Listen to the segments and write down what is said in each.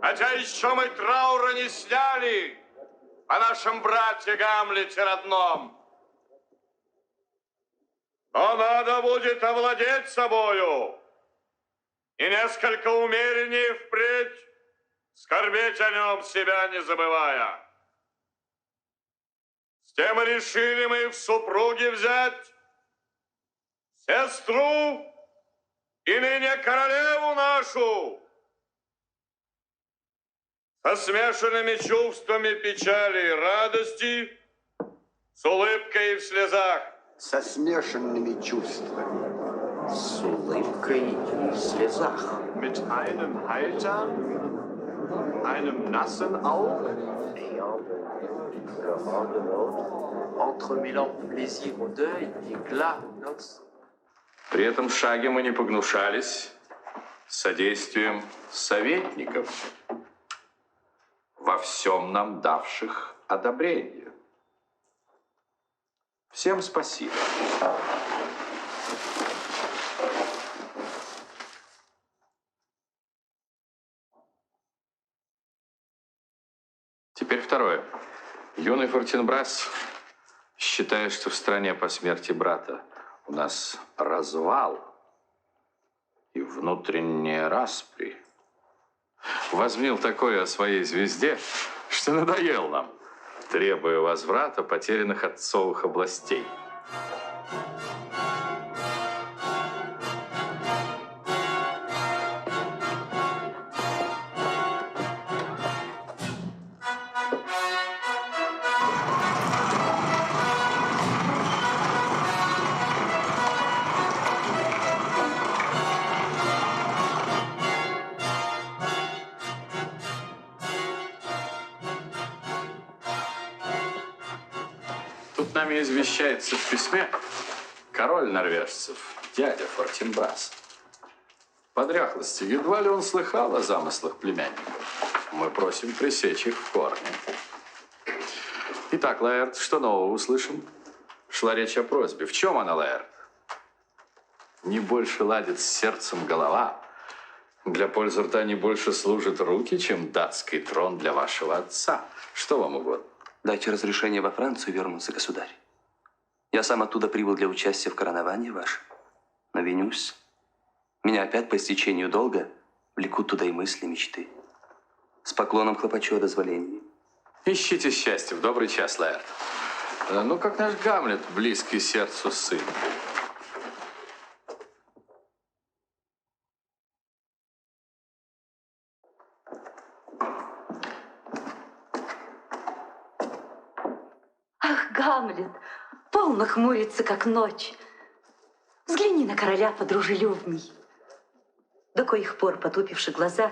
Хотя еще мы траура не сняли о нашем брате Гамлете родном. Но надо будет овладеть собою и несколько умереннее впредь скорбеть о нем, себя не забывая. С тем и решили мы в супруги взять сестру и ныне королеву нашу, со смешанными чувствами печали и радости, с улыбкой и в слезах. Со смешанными чувствами. С улыбкой и в слезах. Mit einem heitern, einem nassen Auge. Entremêlant plaisir au deuil, éclat aux noces. При этом шаге мы не погнушались содействием советников, во всем нам давших одобрение. Всем спасибо. Теперь второе. Юный Фортинбрас, считая, что в стране по смерти брата у нас развал и внутренние распри, возмнил такое о своей звезде, что надоел нам, требуя возврата потерянных отцовых областей. Тут нами извещается в письме король норвежцев, дядя Фортинбрас. По дряхлости едва ли он слыхал о замыслах племянников. Мы просим пресечь их в корне. Итак, Лаэрт, что нового услышим? Шла речь о просьбе. В чем она, Лаэрт? Не больше ладит с сердцем голова. Для пользы рта не больше служат руки, чем датский трон для вашего отца. Что вам угодно? Дайте разрешение во Францию вернуться, государь. Я сам оттуда прибыл для участия в короновании вашем. Но винюсь. Меня опять по истечению долга влекут туда и мысли, мечты. С поклоном хлопочу о дозволении. Ищите счастье в добрый час, Лаэрт. Ну, как наш Гамлет, близкий сердцу сын. Ах, Гамлет, полно хмурится, как ночь. Взгляни на короля подружелюбней. До коих пор, потупивши глаза,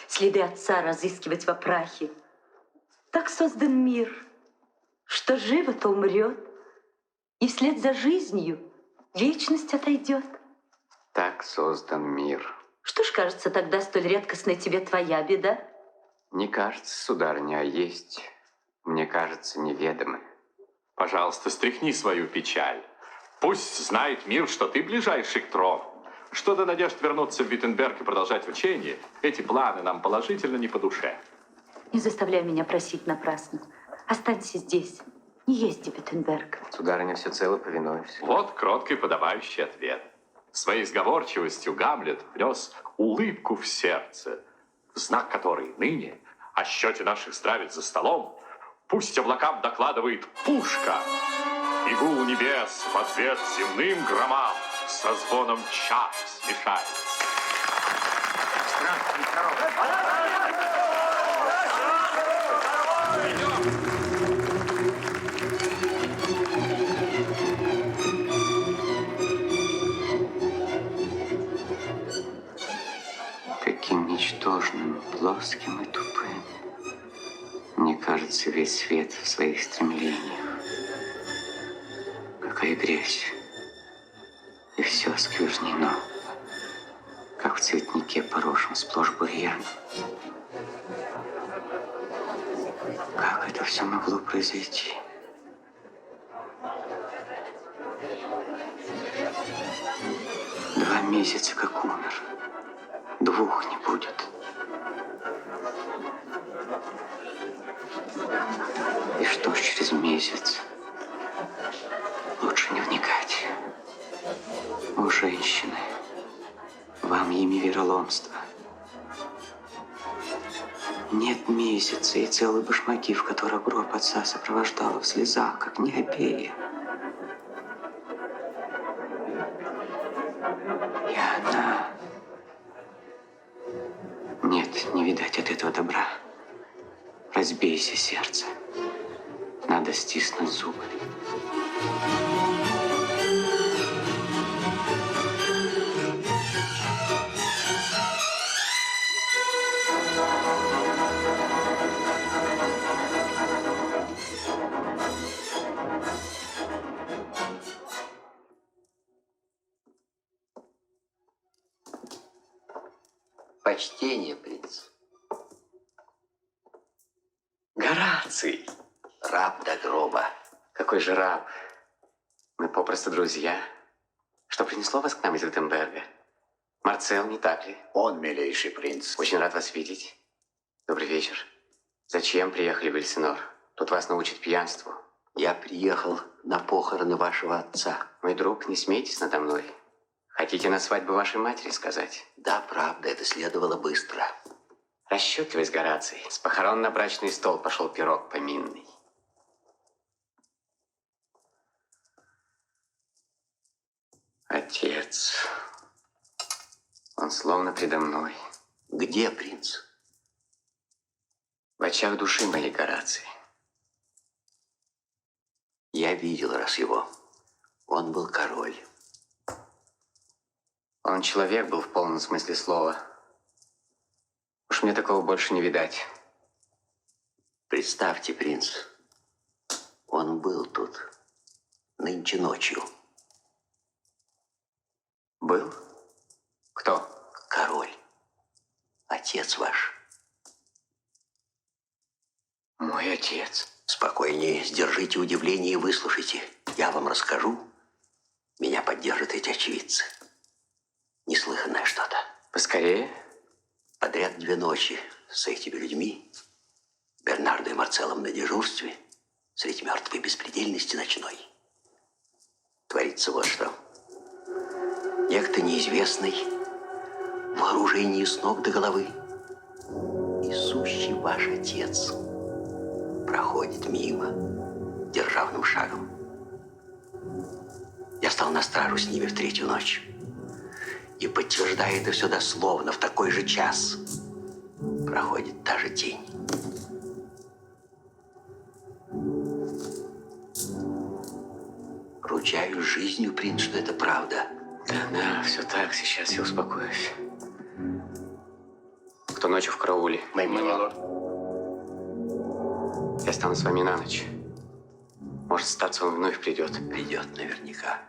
следы отца разыскивать во прахе. Так создан мир, что живо, то умрет, и вслед за жизнью вечность отойдет. Так создан мир. Что ж кажется тогда столь редкостной тебе твоя беда? Не кажется, сударыня, а есть, мне кажется, неведомым. Пожалуйста, стряхни свою печаль. Пусть знает мир, что ты ближайший к трону. Что до надежд вернуться в Виттенберг и продолжать учение, эти планы нам положительно не по душе. Не заставляй меня просить напрасно. Останься здесь. Не езди в Виттенберг. Сударыня, всецело повинуюсь. Вот кроткий подобающий ответ. Своей сговорчивостью Гамлет внес улыбку в сердце, знак которой ныне о счете наших здравиц за столом пусть облакам докладывает пушка, и гул небес в ответ земным громам со звоном час смешается. Здравствуй, король. Каким ничтожным, плоским и тупым, мне кажется, весь свет в своих стремлениях. Какая грязь, и все сквернено, как в цветнике, поросшем сплошь бурьяном. Как это все могло произойти? Два месяца как умер. 2 не будет. что ж через месяц? Лучше не вникать. О, женщины, вам имя вероломство. Нет месяца и целой башмаки, в которых гроб отца сопровождала в слезах, как Неопея. И она... Нет, не видать от этого добра. Разбейся, сердце. Надо стиснуть зубы. Почтение, принц. Гораций. Раб до гроба. Какой же раб? Мы попросту друзья. Что принесло вас к нам из Виттенберга? Марцел, не так ли? Он, милейший принц. Очень рад вас видеть. Добрый вечер. Зачем приехали в Эльсинор? Тут вас научат пьянству. Я приехал на похороны вашего отца. Мой друг, не смейтесь надо мной. Хотите на свадьбу вашей матери сказать? Да, правда, это следовало быстро. Расчетливость, Гораций. С похорон на брачный стол пошел пирог поминный. Отец. Он словно предо мной. Где принц? В очах души моей, Гораций. Я видел раз его. Он был король. Он человек был в полном смысле слова. Уж мне такого больше не видать. Представьте, принц, он был тут нынче ночью. Был? Кто? Король. Отец ваш. Мой отец. Спокойнее, сдержите удивление и выслушайте. Я вам расскажу. Меня поддержат эти очевидцы. Неслыханное что-то. Поскорее. Подряд 2 ночи с этими людьми, Бернардо и Марцеллом на дежурстве, среди мертвой беспредельности ночной. Творится вот что. Некто неизвестный, в вооружении с ног до головы, и сущий ваш отец проходит мимо державным шагом. Я стал на стражу с ними в 3-ю ночь. И, подтверждая это все дословно, в такой же час проходит та же тень. Ручаюсь жизнью, принц, что это правда. Да, все так, сейчас я успокоюсь. Кто ночью в карауле? Мой милорд. Я останусь с вами на ночь. Может, статься он вновь придет. Придет наверняка.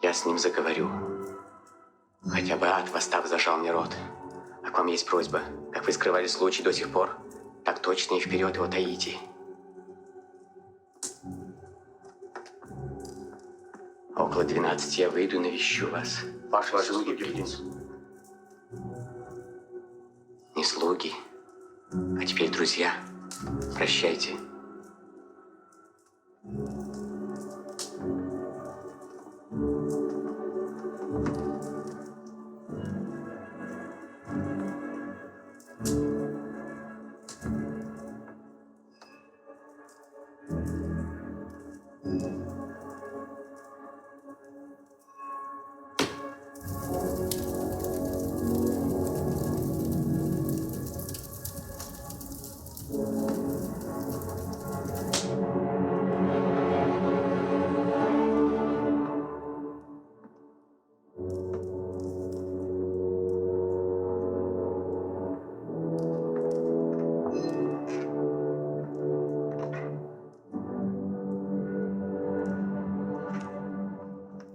Я с ним заговорю. Хотя бы ад, восстав, зажал мне рот. А к вам есть просьба. Как вы скрывали случай до сих пор, так точно и вперед его таите. Около 12 я выйду и навещу вас. Ваши слуги, принц. Не слуги, а теперь друзья. Прощайте.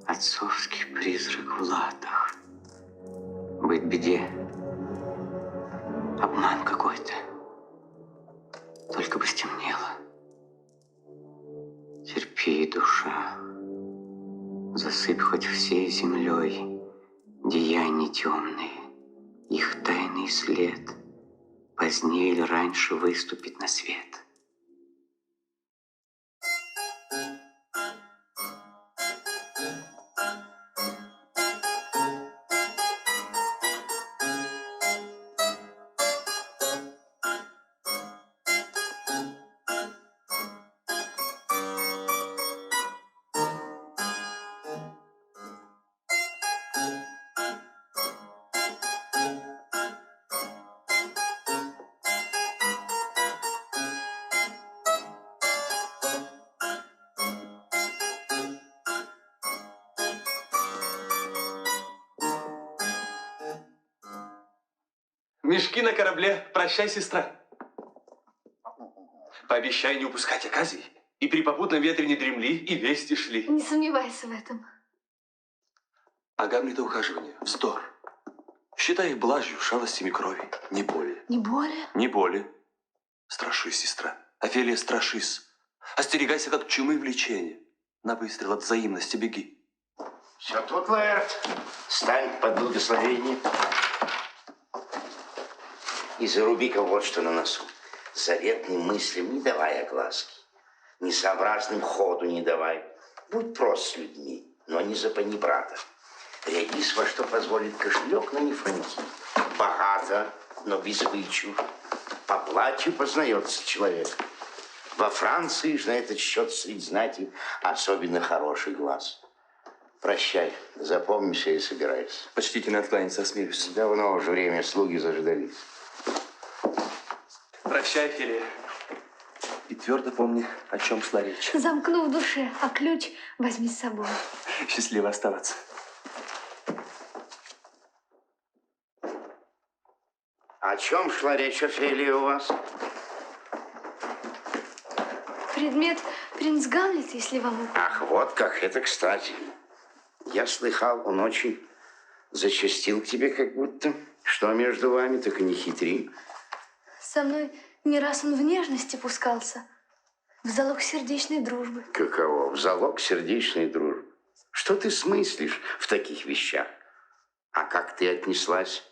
Отцовский призрак в латах. Быть беде. Обман какой-то. Только бы стемнело. Терпи, душа. Засыпь хоть всей землей деяния темные. Их тайный след позднее или раньше выступит на свет. Мешки на корабле. Прощай, сестра. Пообещай не упускать оказий. И при попутном ветре не дремли, и вести шли. Не сомневайся в этом. А Гамлета ухаживание – вздор. Считай их блажью, шалостями крови. Не более. Не более? Не более. Страшись, сестра. Офелия, страшись. Остерегайся, как чумы влечения. На выстрел от взаимности беги. Все тут, Лаэрт. Стань под благословение. И заруби-ка вот что на носу. Заветным мыслям не давай огласки. Несообразным ходу не давай. Будь прост с людьми, но не запани брата. Рядись, во что позволит кошелек, но не фронти. Богато, но без вычур. По платью познается человек. Во Франции же на этот счет среди знати особенно хороший глаз. Прощай, запомнишься и собирайся. Почтительно откланяться осмелюсь. Давно уже время, слуги заждались. Прощай, Офелия. И твердо помни, о чем шла речь. Замкну в душе, а ключ возьми с собой. Счастливо оставаться. О чем шла речь, Офелия, у вас? Предмет принц Гамлет, если вам... Ах, вот как, это кстати. Я слыхал, он очень зачастил к тебе как будто. Что между вами, так и не хитри. Со мной не раз он в нежности пускался. В залог сердечной дружбы. Каково? В залог сердечной дружбы. Что ты смыслишь в таких вещах? А как ты отнеслась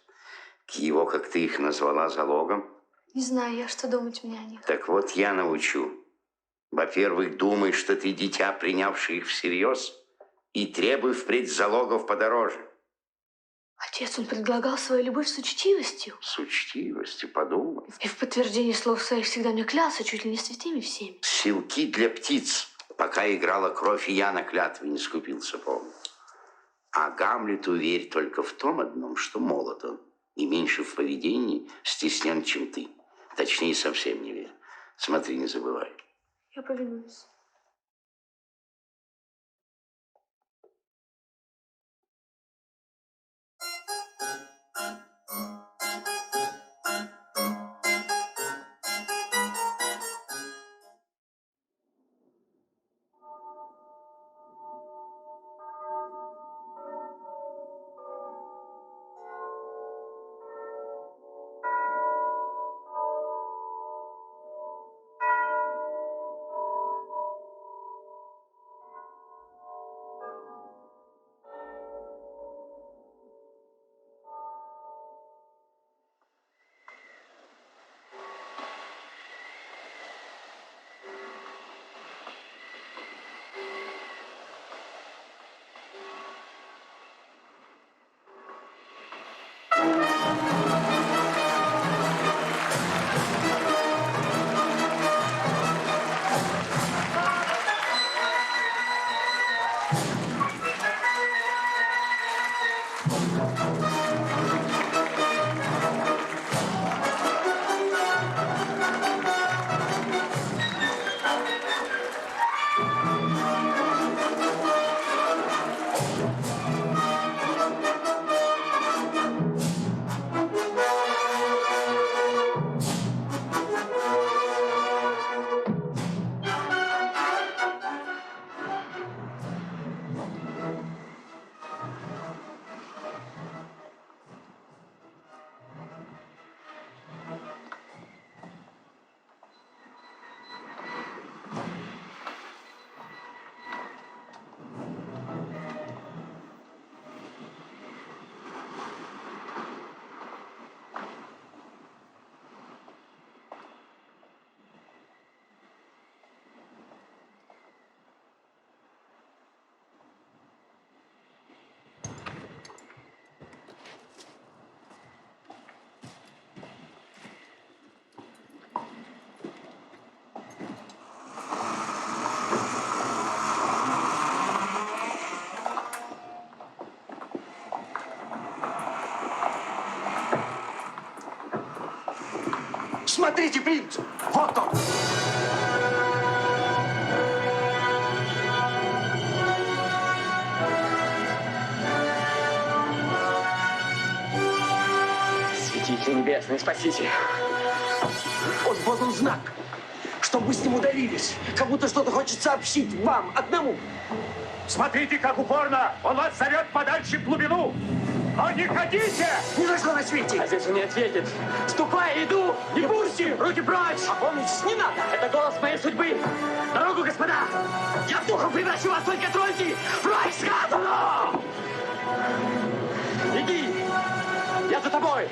к его, как ты их назвала, залогом? Не знаю я, что думать мне о них. Так вот, я научу. Во-первых, думай, что ты дитя, принявший их всерьез, и требуй впредь залогов подороже. Отец, он предлагал свою любовь с учтивостью. С учтивостью, подумай. И в подтверждение слов своих всегда мне клялся чуть ли не святыми всеми. Силки для птиц. Пока играла кровь, и я на клятвы не скупился, помню. А Гамлету верь только в том одном, что молод он. И меньше в поведении стеснен, чем ты. Точнее, совсем не верь. Смотри, не забывай. Я повинуюсь. Смотрите, принц! Вот он! Святитель небесный, спасите. Он подал знак, чтобы мы с ним удалились. Как будто что-то хочет сообщить вам одному. Смотрите, как упорно! Он вас зовет подальше в глубину! Но не ходите! Ни за что на свете! А здесь он не ответит. Ступай, иду! Не пусти! Руки прочь! Опомнитесь, не надо! Это голос моей судьбы! Дорогу, господа! Я в духом превращу вас, только тройте! Прочь, сказано! Иди! Я за тобой!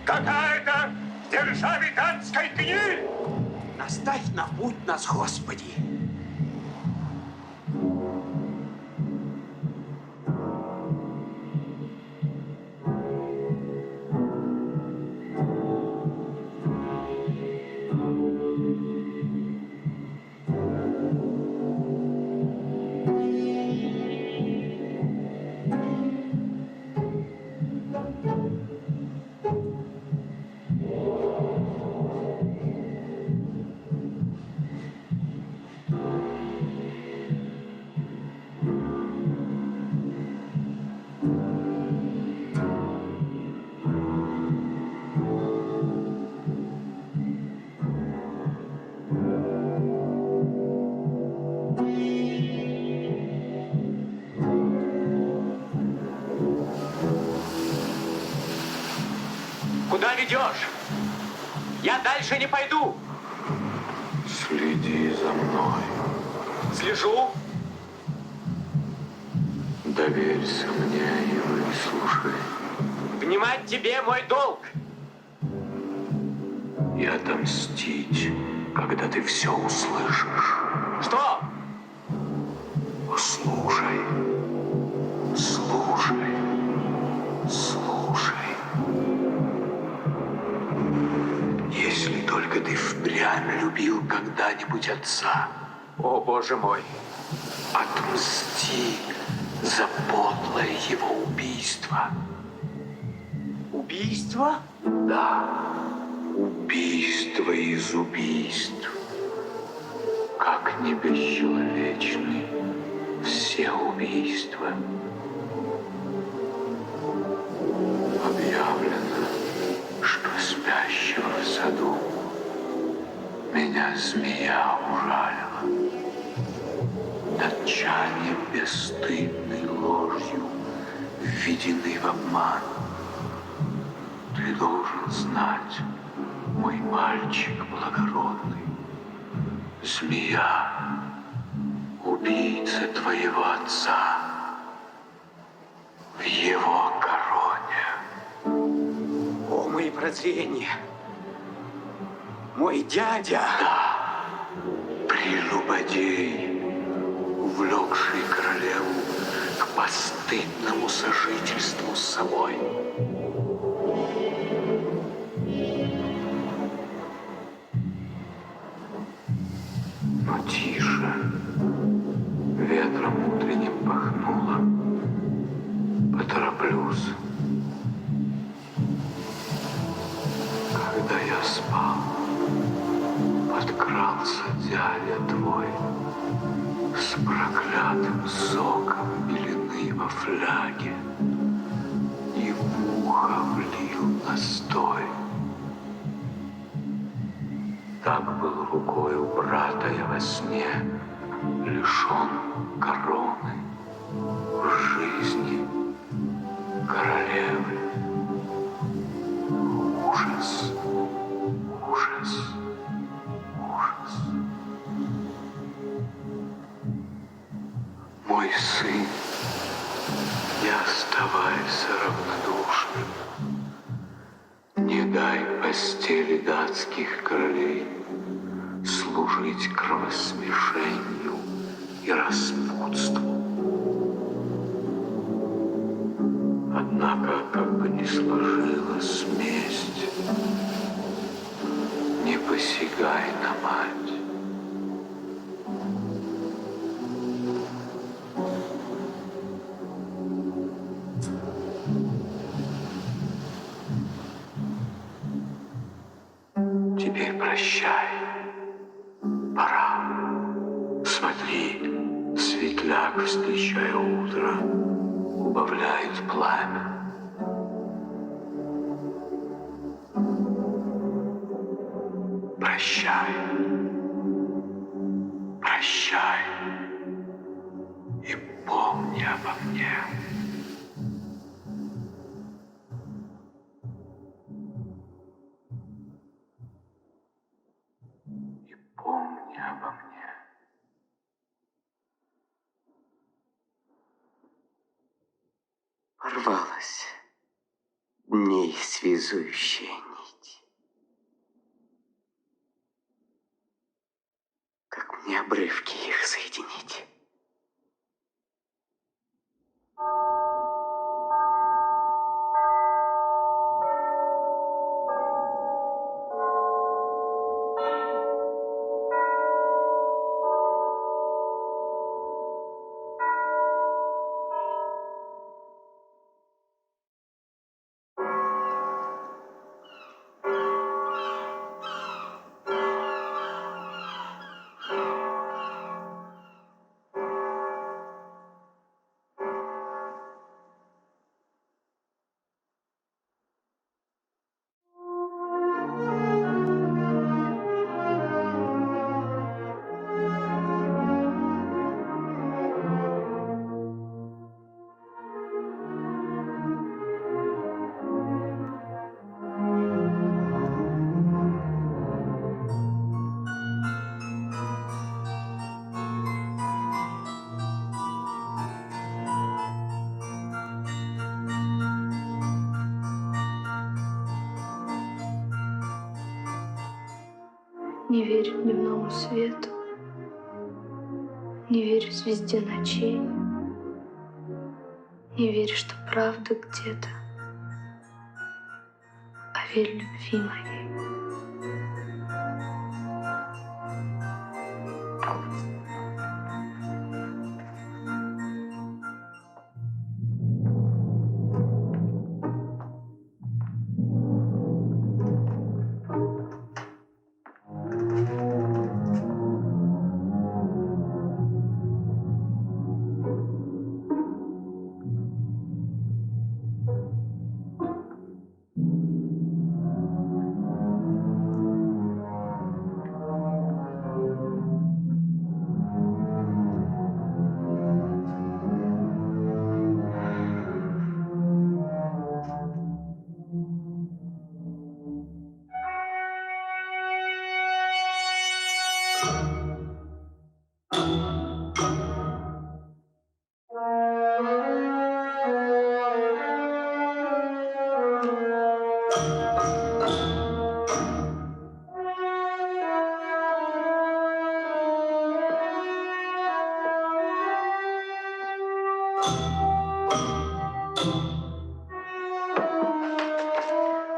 Какая-то в державе датской гниль! Наставь на путь нас, Господи! Куда ведешь? Я дальше не пойду. Следи за мной. Слежу. Доверься мне и выслушай. Внимать тебе мой долг. И отомстить, когда ты все услышишь. Что? Слушай. Слушай. Слушай. Если только ты впрямь любил когда-нибудь отца, О, Боже мой. отмсти за подлое его убийство. Убийство? Да, убийство из убийств. Как не бесчеловечны все убийства. Объявлено, что спящего в саду меня змея ужалила. Датчане бесстыдной ложью введены в обман. Ты должен знать, мой мальчик благородный, змея, убийца твоего отца, в его короне. О, мои прозрения! Мой дядя! Прелюбодей, увлекший королеву к постыдному сожительству с собой. Но тише, ветром утренним пахнуло. Потороплюсь. Когда я спал, подкрался дядя твой с проклятым соком белины во фляге и в ухо влил настой. Так был рукой у брата я во сне, лишен короны, жизни, королевы. Ужас, ужас, ужас. Мой сын, не оставайся равнодушным. Не дай постели датских королей, служить кровосмешению и распутству. Однако, как бы ни сложилась месть, не посягай на мать. Теперь прощай. Пора. Смотри, светляк, встречая утро, убавляет пламя. Прощай. Прощай. И помни обо мне. И помни обо мне. Порвалась дней связующая нить. Как мне обрывки их соединить? Не верю дневному свету, не верю звезде ночей, не верю, что правда где-то, а верю любви моей.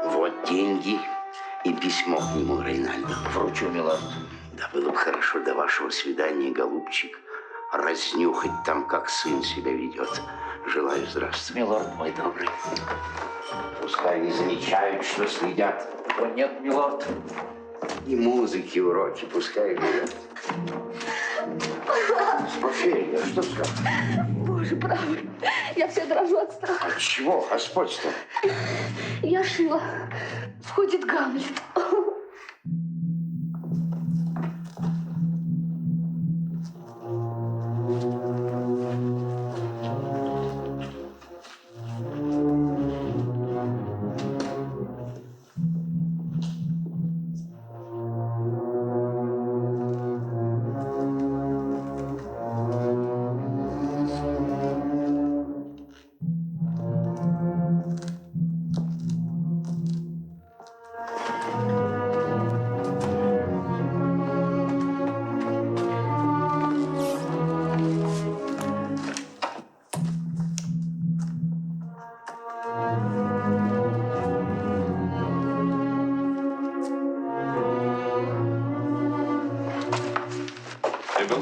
Вот деньги и письмо к нему, Рейнальдо. Вручу, милорд. Да было бы хорошо до вашего свидания, голубчик, разнюхать там, как сын себя ведет. Желаю здравствуй. Милорд мой добрый. Пускай не замечают, что следят. О, нет, милорд. И музыки уроки пускай живет. Офелия, что сказать? Боже, правда, я вся дрожу от страха. От чего? Господь-то? Я шила. Входит Гамлет.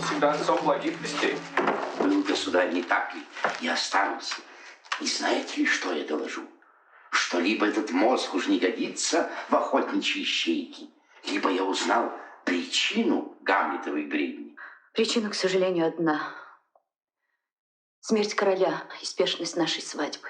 всегда отцом благих вестей. Был, государь, не так ли? И останусь. И знаете ли, что я доложу? Что либо этот мозг уж не годится в охотничьи щейки, либо я узнал причину Гамлетовой бредни. Причина, к сожалению, одна. Смерть короля и спешность нашей свадьбы.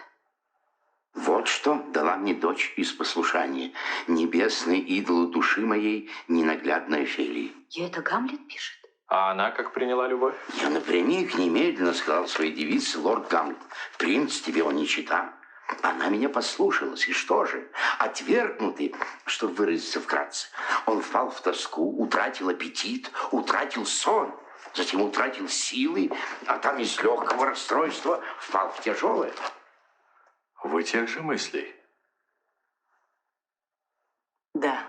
Вот что дала мне дочь из послушания. Небесный идол души моей, ненаглядная Офелии. И это Гамлет пишет? А она как приняла любовь? Я напрямик немедленно сказал своей девице, лорд Гамлет, принц, тебе он не чита. Она меня послушалась, и что же? Отвергнутый, чтобы выразиться вкратце, он впал в тоску, утратил аппетит, утратил сон, затем утратил силы, а там из легкого расстройства впал в тяжелое. Вы тех же мыслей? Да.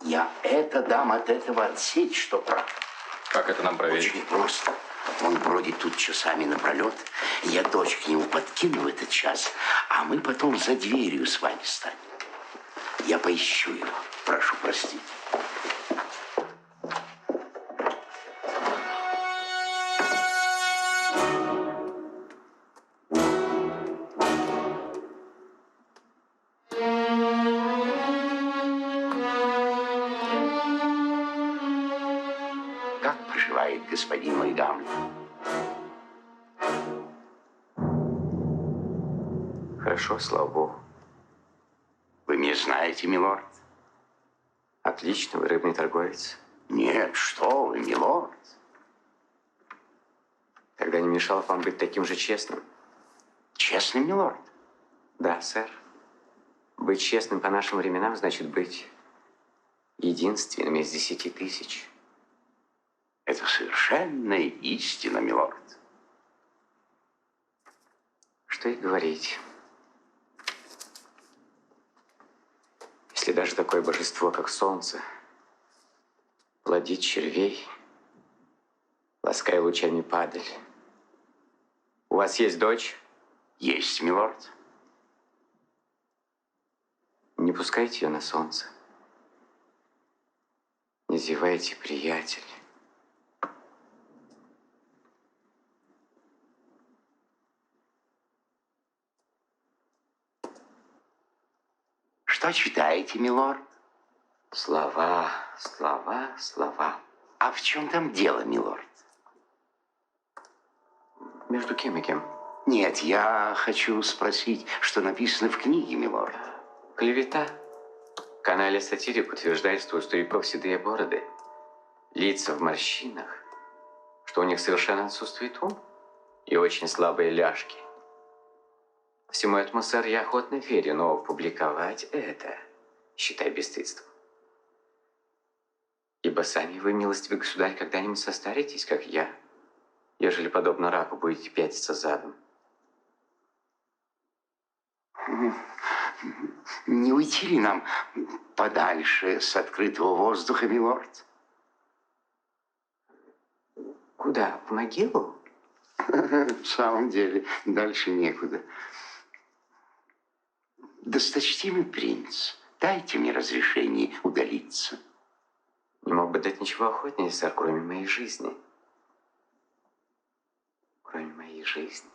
Я это дам от этого отсечь, что прав. Как это нам проверить? Очень просто. Он бродит тут часами напролет. Я дочь к нему подкину в этот час, а мы потом за дверью с вами станем. Я поищу его. Прошу простить. Как поживает господин мой Гамлет? Хорошо, слава богу. Вы меня знаете, милорд? Отлично, вы рыбный торговец. Нет, что вы, милорд. Тогда не мешало вам быть таким же честным. Честный, милорд? Да, сэр. Быть честным по нашим временам значит быть единственным из 10 тысяч. Это совершенная истина, милорд. Что и говорить. Если даже такое божество, как солнце, плодит червей, лаская лучами падаль. У вас есть дочь? Есть, милорд. Не пускайте ее на солнце. Не зевайте, приятель. Что читаете, милорд? Слова, слова, слова. А в чем там дело, милорд? Между кем и кем? Нет, я хочу спросить, что написано в книге, милорд. Клевета. В канале «Сатирик» утверждает, что у стариков седые бороды, лица в морщинах, что у них совершенно отсутствует ум и очень слабые ляжки. Всему этому, сэр, я охотно верю, но публиковать это, считай, бесстыдством. Ибо сами вы, милостивый государь, когда-нибудь состаритесь, как я, ежели, подобно раку, будете пятиться задом. Не уйти ли нам подальше с открытого воздуха, милорд? Куда? В могилу? В самом деле, дальше некуда. Досточтимый принц, дайте мне разрешение удалиться. Не мог бы дать ничего охотнее, сэр, кроме моей жизни. Кроме моей жизни.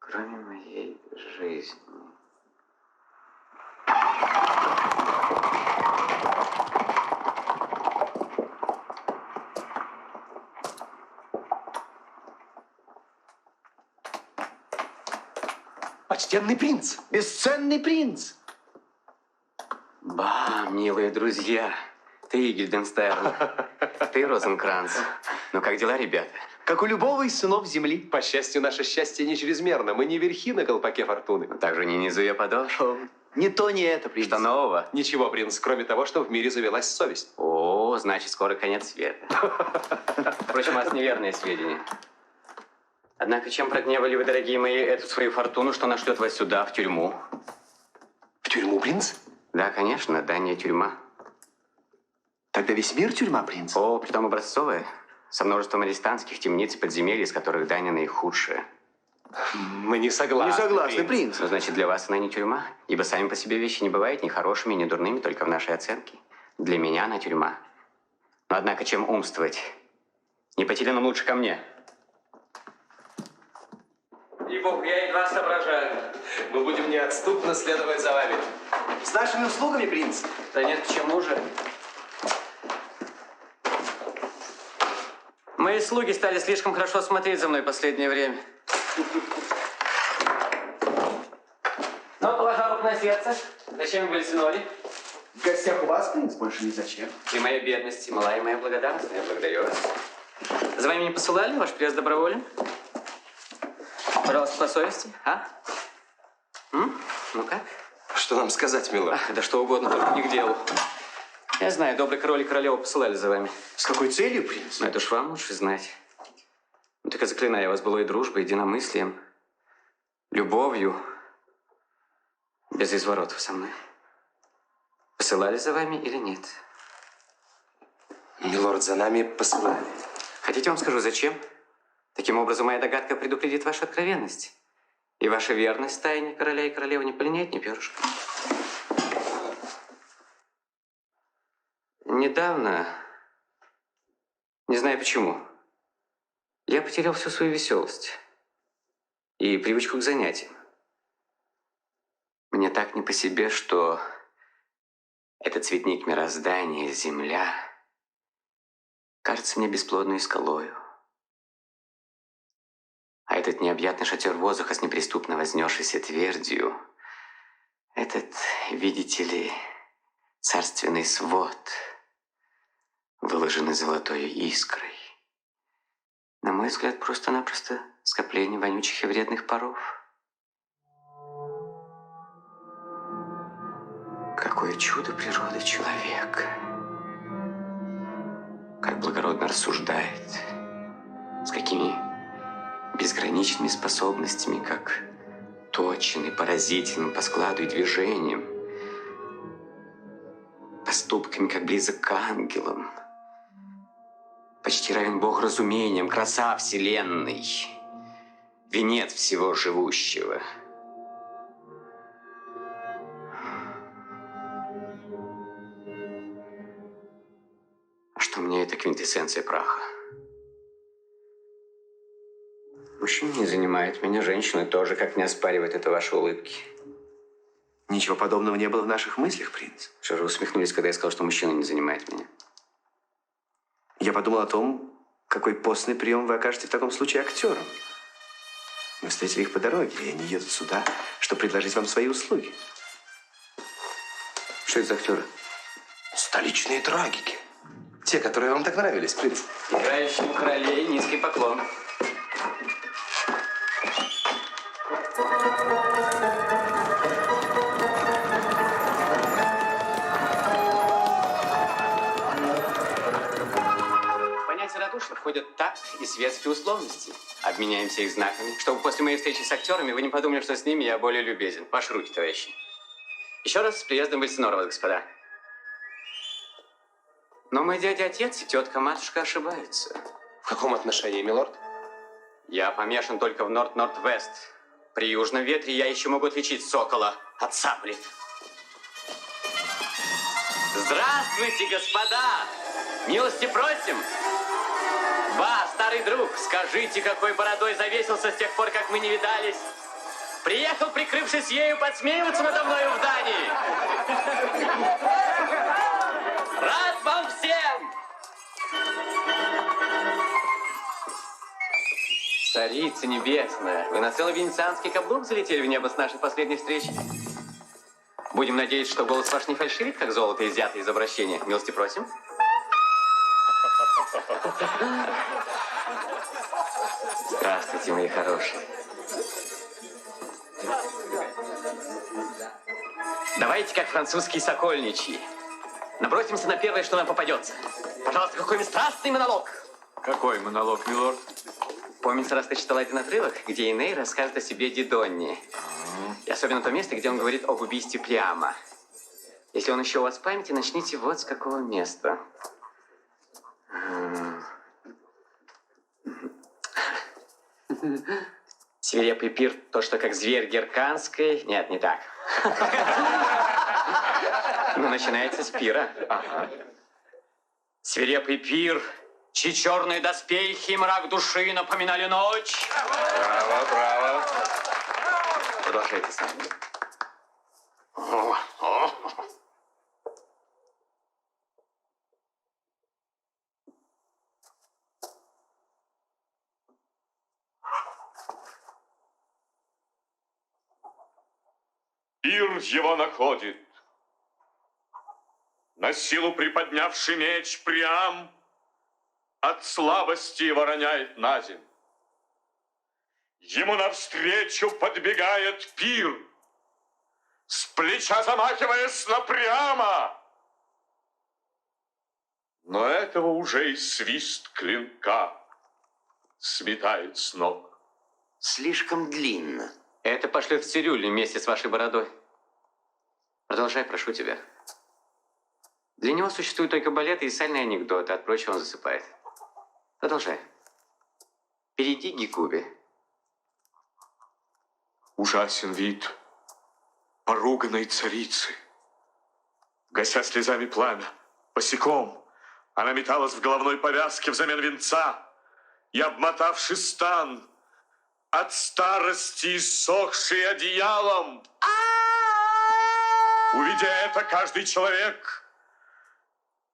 Кроме моей жизни. Почтенный принц, бесценный принц. Ба, милые друзья, ты, Гильденстерн, ты, Розенкранц. Ну, как дела, ребята? Как у любого из сынов земли. По счастью, наше счастье не чрезмерно. Мы не верхи на колпаке фортуны. Также не низу я подошел. Ни то, ни это, принц. Что нового? Ничего, принц, кроме того, что в мире завелась совесть. О, значит, скоро конец света. Впрочем, у вас неверные сведения. Однако, чем прогневали вы, дорогие мои, эту свою фортуну, что нашлет вас сюда, в тюрьму? В тюрьму, принц? Да, конечно, Дания тюрьма. Тогда весь мир тюрьма, принц? О, притом образцовая, со множеством арестантских темниц и подземелий, из которых Дания наихудшая. Мы не согласны. Не согласны, принц. Ну, значит, для вас она не тюрьма, ибо сами по себе вещи не бывают ни хорошими, ни дурными, только в нашей оценке. Для меня она тюрьма. Но однако чем умствовать? Не пойти ли нам лучше ко мне? И бог, я едва соображаю. Мы будем неотступно следовать за вами. С нашими услугами, принц? Да нет, к чему же? Мои слуги стали слишком хорошо смотреть за мной в последнее время. Но, положа руку на сердце, зачем вы были с Ноли? В гостях у вас, принц, больше ни зачем. И моя бедность, и малая моя благодарность, я благодарю вас. За вами не посылали? Ваш приезд доброволен? Пожалуйста, по совести, а? Ну как? Что нам сказать, милорд? Да что угодно, только не к делу. Я знаю, добрый король и королева посылали за вами. С какой целью, принц? Но это уж вам лучше знать. Ну так и заклинаю вас былой дружбой, единомыслием, любовью, без изворотов со мной. Посылали за вами или нет? Милорд, за нами посылали. Хотите, вам скажу, зачем? Таким образом, моя догадка предупредит вашу откровенность. И ваша верность тайне короля и королевы не полиняет ни перышка. Недавно, не знаю почему, я потерял всю свою веселость и привычку к занятиям. Мне так не по себе, что этот цветник мироздания, земля, кажется мне бесплодной скалою. А этот необъятный шатер воздуха с неприступно вознесшейся твердью, этот, видите ли, царственный свод, выложенный золотой искрой, на мой взгляд, просто-напросто скопление вонючих и вредных паров. Какое чудо природы человек! Как благородно рассуждает, с какими безграничными способностями, как точен и поразительным по складу и движениям, поступками, как близок к ангелам, почти равен Богу разумением, краса вселенной, венец всего живущего. А что мне это квинтэссенция праха? Мужчина не занимает меня, женщины тоже, как не оспаривают это ваши улыбки. Ничего подобного не было в наших мыслях, принц. Что же вы усмехнулись, когда я сказал, что мужчина не занимает меня? Я подумал о том, какой постный прием вы окажете в таком случае актерам. Мы встретили их по дороге, и они едут сюда, чтобы предложить вам свои услуги. Что это за актеры? Столичные трагики. Те, которые вам так нравились, принц. Играющим королей низкий поклон. В понятие радушия входят такт и светские условности. Обменяемся их знаками, чтобы после моей встречи с актерами вы не подумали, что с ними я более любезен. Ваши руки, товарищи. Еще раз с приездом в Эльсинор, господа. Но мой дядя-отец и тетка-матушка ошибаются. В каком отношении, милорд? Я помешан только в Норд-Норд-Вест. При южном ветре я еще могу отличить сокола от цапли. Здравствуйте, господа! Милости просим! Ба, старый друг, скажите, какой бородой завесился с тех пор, как мы не видались? Приехал, прикрывшись ею, подсмеиваться надо мною в Дании. Рад вам всем! Царица небесная, вы на целый венецианский каблук залетели в небо с нашей последней встречи. Будем надеяться, что голос ваш не фальшивит, как золото, изъятое из обращения. Милости просим. Здравствуйте, мои хорошие. Давайте, как французские сокольничьи, набросимся на первое, что нам попадется. Пожалуйста, какой-нибудь страстный монолог. Какой монолог, милорд? Помнится, раз ты читал один отрывок, где Эней расскажет о себе Дидонне. И особенно то место, где он говорит об убийстве Приама. Если он еще у вас в памяти, начните вот с какого места. Свирепый пир, то, что как зверь герканской. Нет, не так. Ну, начинается с пира. Свирепый пир, чьи черные доспехи, мрак души напоминали ночь. Браво, браво. Продолжайте сами. Пир его находит. На силу приподнявший меч Приам от слабости его роняет на земь. Ему навстречу подбегает Пир, с плеча замахиваясь на Приама. Но этого уже и свист клинка сметает с ног. Слишком длинно. Это пошлет в цирюльню вместе с вашей бородой. Продолжай, прошу тебя. Для него существуют только балеты и сальные анекдоты, от прочего он засыпает. Продолжай. Перейди к Гекубе. Ужасен вид поруганной царицы. Гася слезами пламя, босиком, она металась в головной повязке взамен венца и, обмотавши стан, от старости иссохший одеялом. Увидя это, каждый человек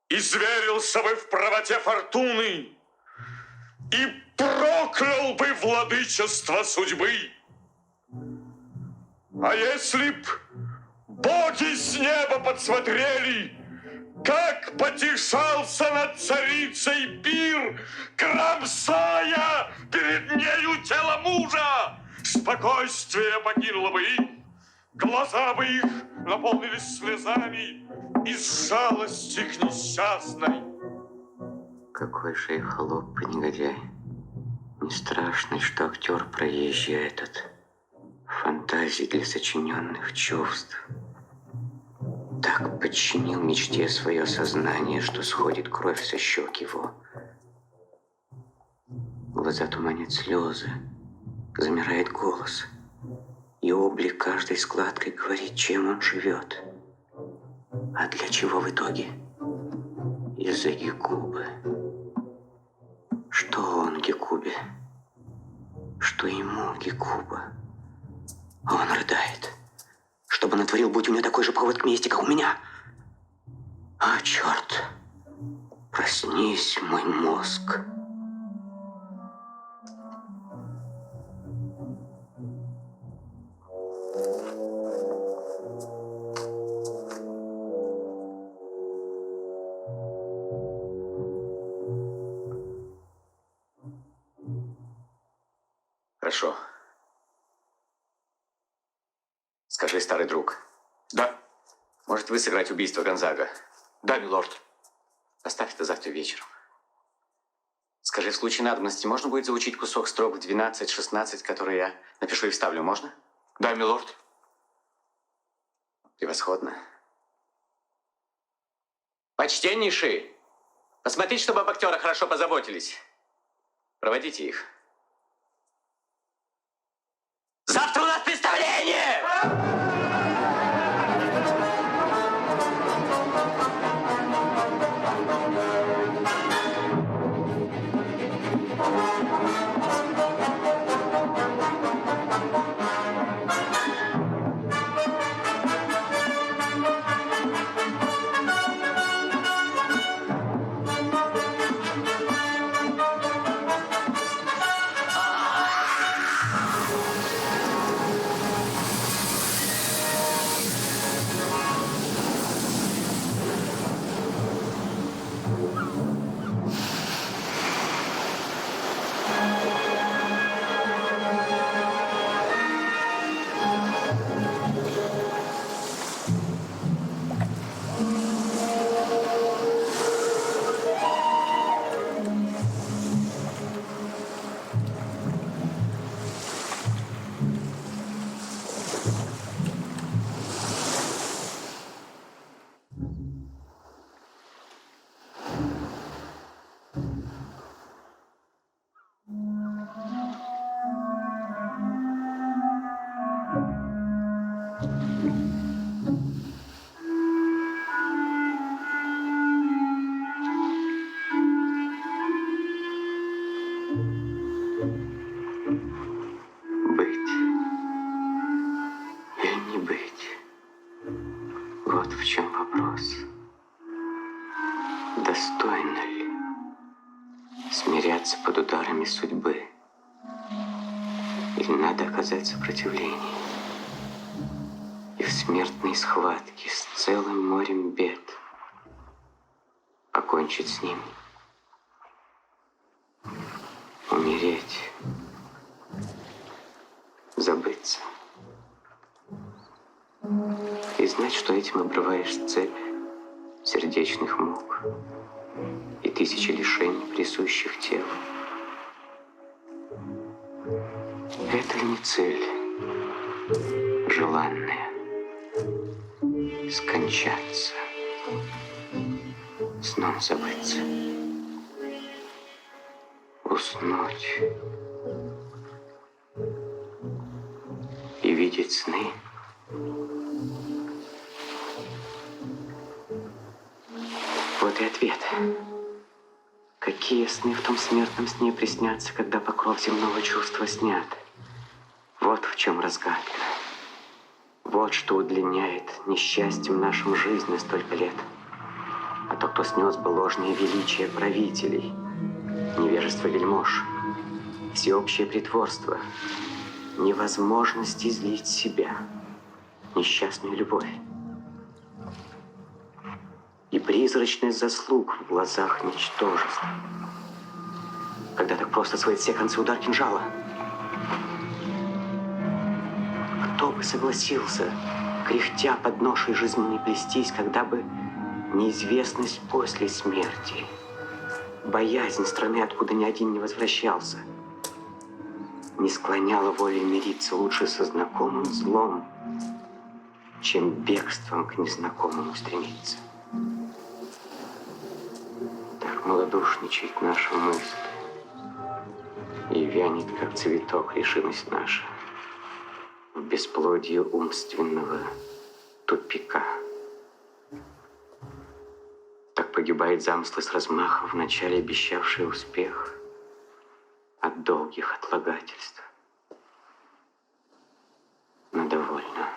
изверился бы в правоте фортуны и проклял бы владычество судьбы. А если б боги с неба подсмотрели, как потешался над царицей Пир, кромсая перед нею тело мужа, спокойствие покинуло бы их, глаза бы их наполнились слезами из жалости к несчастной. Какой же я холоп и негодяй. Не страшно, что актер проезжий этот. Фантазии для сочиненных чувств. Так подчинил мечте свое сознание, что сходит кровь со щек его. Глаза туманят слезы, замирает голос, и облик каждой складкой говорит, чем он живет. А для чего в итоге? Из-за Гекубы. Что он Гекубе? Что ему Гекуба? А он рыдает. Что бы натворил, будь у него такой же повод к мести, как у меня. А, черт, проснись, мой мозг. Хорошо. Скажи, старый друг. Да. Может, вы сыграть убийство Гонзага? Да, милорд. Поставь это завтра вечером. Скажи, в случае надобности можно будет заучить кусок строк в 12-16, который я напишу и вставлю, можно? Да, милорд. Превосходно. Почтеннейшие, посмотрите, чтобы об актерах хорошо позаботились. Проводите их. Завтра у нас представление! Вот в чем вопрос. Достойно ли смиряться под ударами судьбы? Или надо оказать сопротивление и в смертной схватке с целым морем бед покончить с ним? Умереть, забыться. И знать, что этим обрываешь цепь сердечных мук и тысячи лишений, присущих телу. Это ли не цель желанная? Скончаться, сном забыться, уснуть и видеть сны. Вот и ответ. Какие сны в том смертном сне приснятся, когда покров земного чувства снят? Вот в чем разгадка. Вот что удлиняет несчастьем нашим жизнь на столько лет. А то, кто снес бы ложное величие правителей, невежество вельмож, всеобщее притворство, невозможность излить себя, несчастную любовь и призрачность заслуг в глазах ничтожества. Когда так просто сводит все концы удар кинжала. Кто бы согласился, кряхтя под ношей жизненной плестись, когда бы неизвестность после смерти, боязнь страны, откуда ни один не возвращался, не склоняла волей мириться лучше со знакомым злом, чем бегством к незнакомому стремиться. Так малодушничает наша мысль, и вянет, как цветок, решимость наша в бесплодии умственного тупика. Так погибает замыслы с размаха, вначале обещавший успех от долгих отлагательств. Но довольно.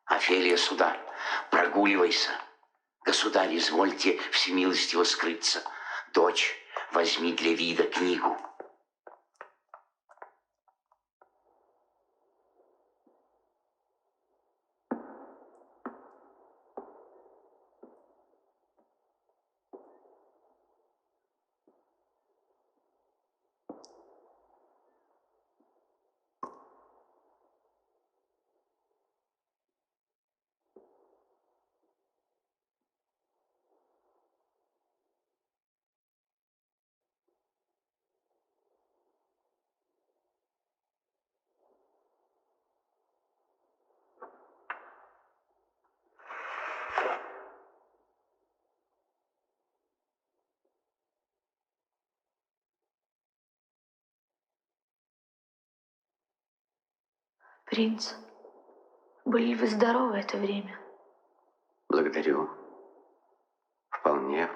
Офелия, сударь, прогуливайся. Государь, извольте всемилостиво скрыться. Дочь, возьми для вида книгу. Принц, были ли вы здоровы это время? Благодарю. Вполне.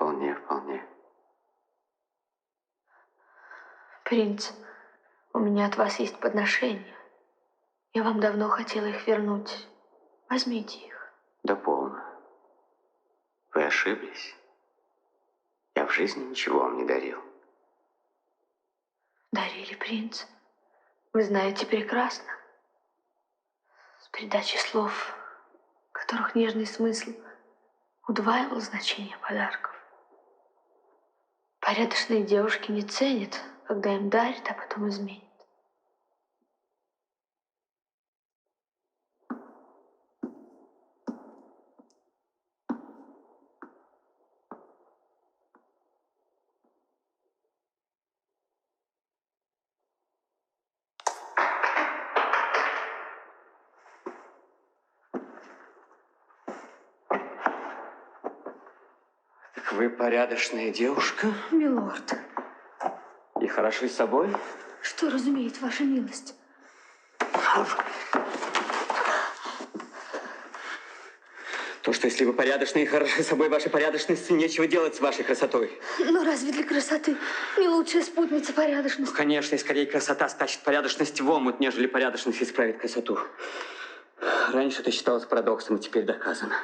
Принц, у меня от вас есть подношения. Я вам давно хотела их вернуть. Возьмите их. Да полно. Вы ошиблись. Я в жизни ничего вам не дарил. Дарили, принц. Вы знаете прекрасно. С придачей слов, которых нежный смысл удваивал значение подарков. Порядочные девушки не ценят, когда им дарят, а потом изменят. Вы порядочная девушка Милорд, и хороши собой. что разумеет ваша милость? То, что если вы порядочны и хороши собой, вашей порядочности нечего делать с вашей красотой. Но разве для красоты не лучшая спутница порядочности? Ну, конечно, и скорее красота стащит порядочность в омут, нежели порядочность исправит красоту. Раньше это считалось парадоксом, и теперь доказано.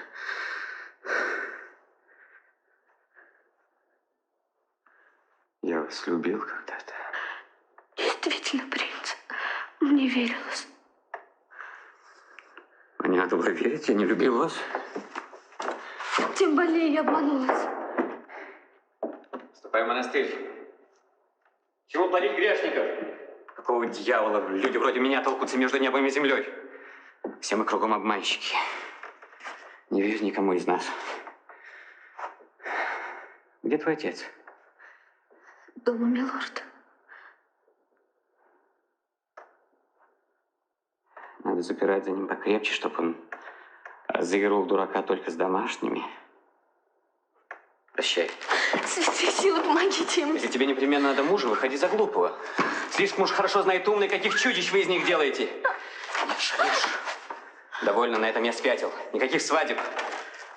Я вас любил когда-то. Действительно, принц, мне верилось. Не надо было верить, я не любил вас. Тем более я обманулась. Ступай в монастырь. Чего плодить грешников? Какого дьявола? Люди вроде меня толкутся между небом и землей. Все мы кругом обманщики. Не верь никому из нас. Где твой отец? Дома, милорд. Надо запирать за ним покрепче, чтобы он разыгрывал дурака только с домашними. Прощай. Святые силы, помогите им. Если тебе непременно надо мужа, выходи за глупого. Слишком уж хорошо знает умный, каких чудищ вы из них делаете. Ешь. Довольно, на этом я спятил. Никаких свадеб.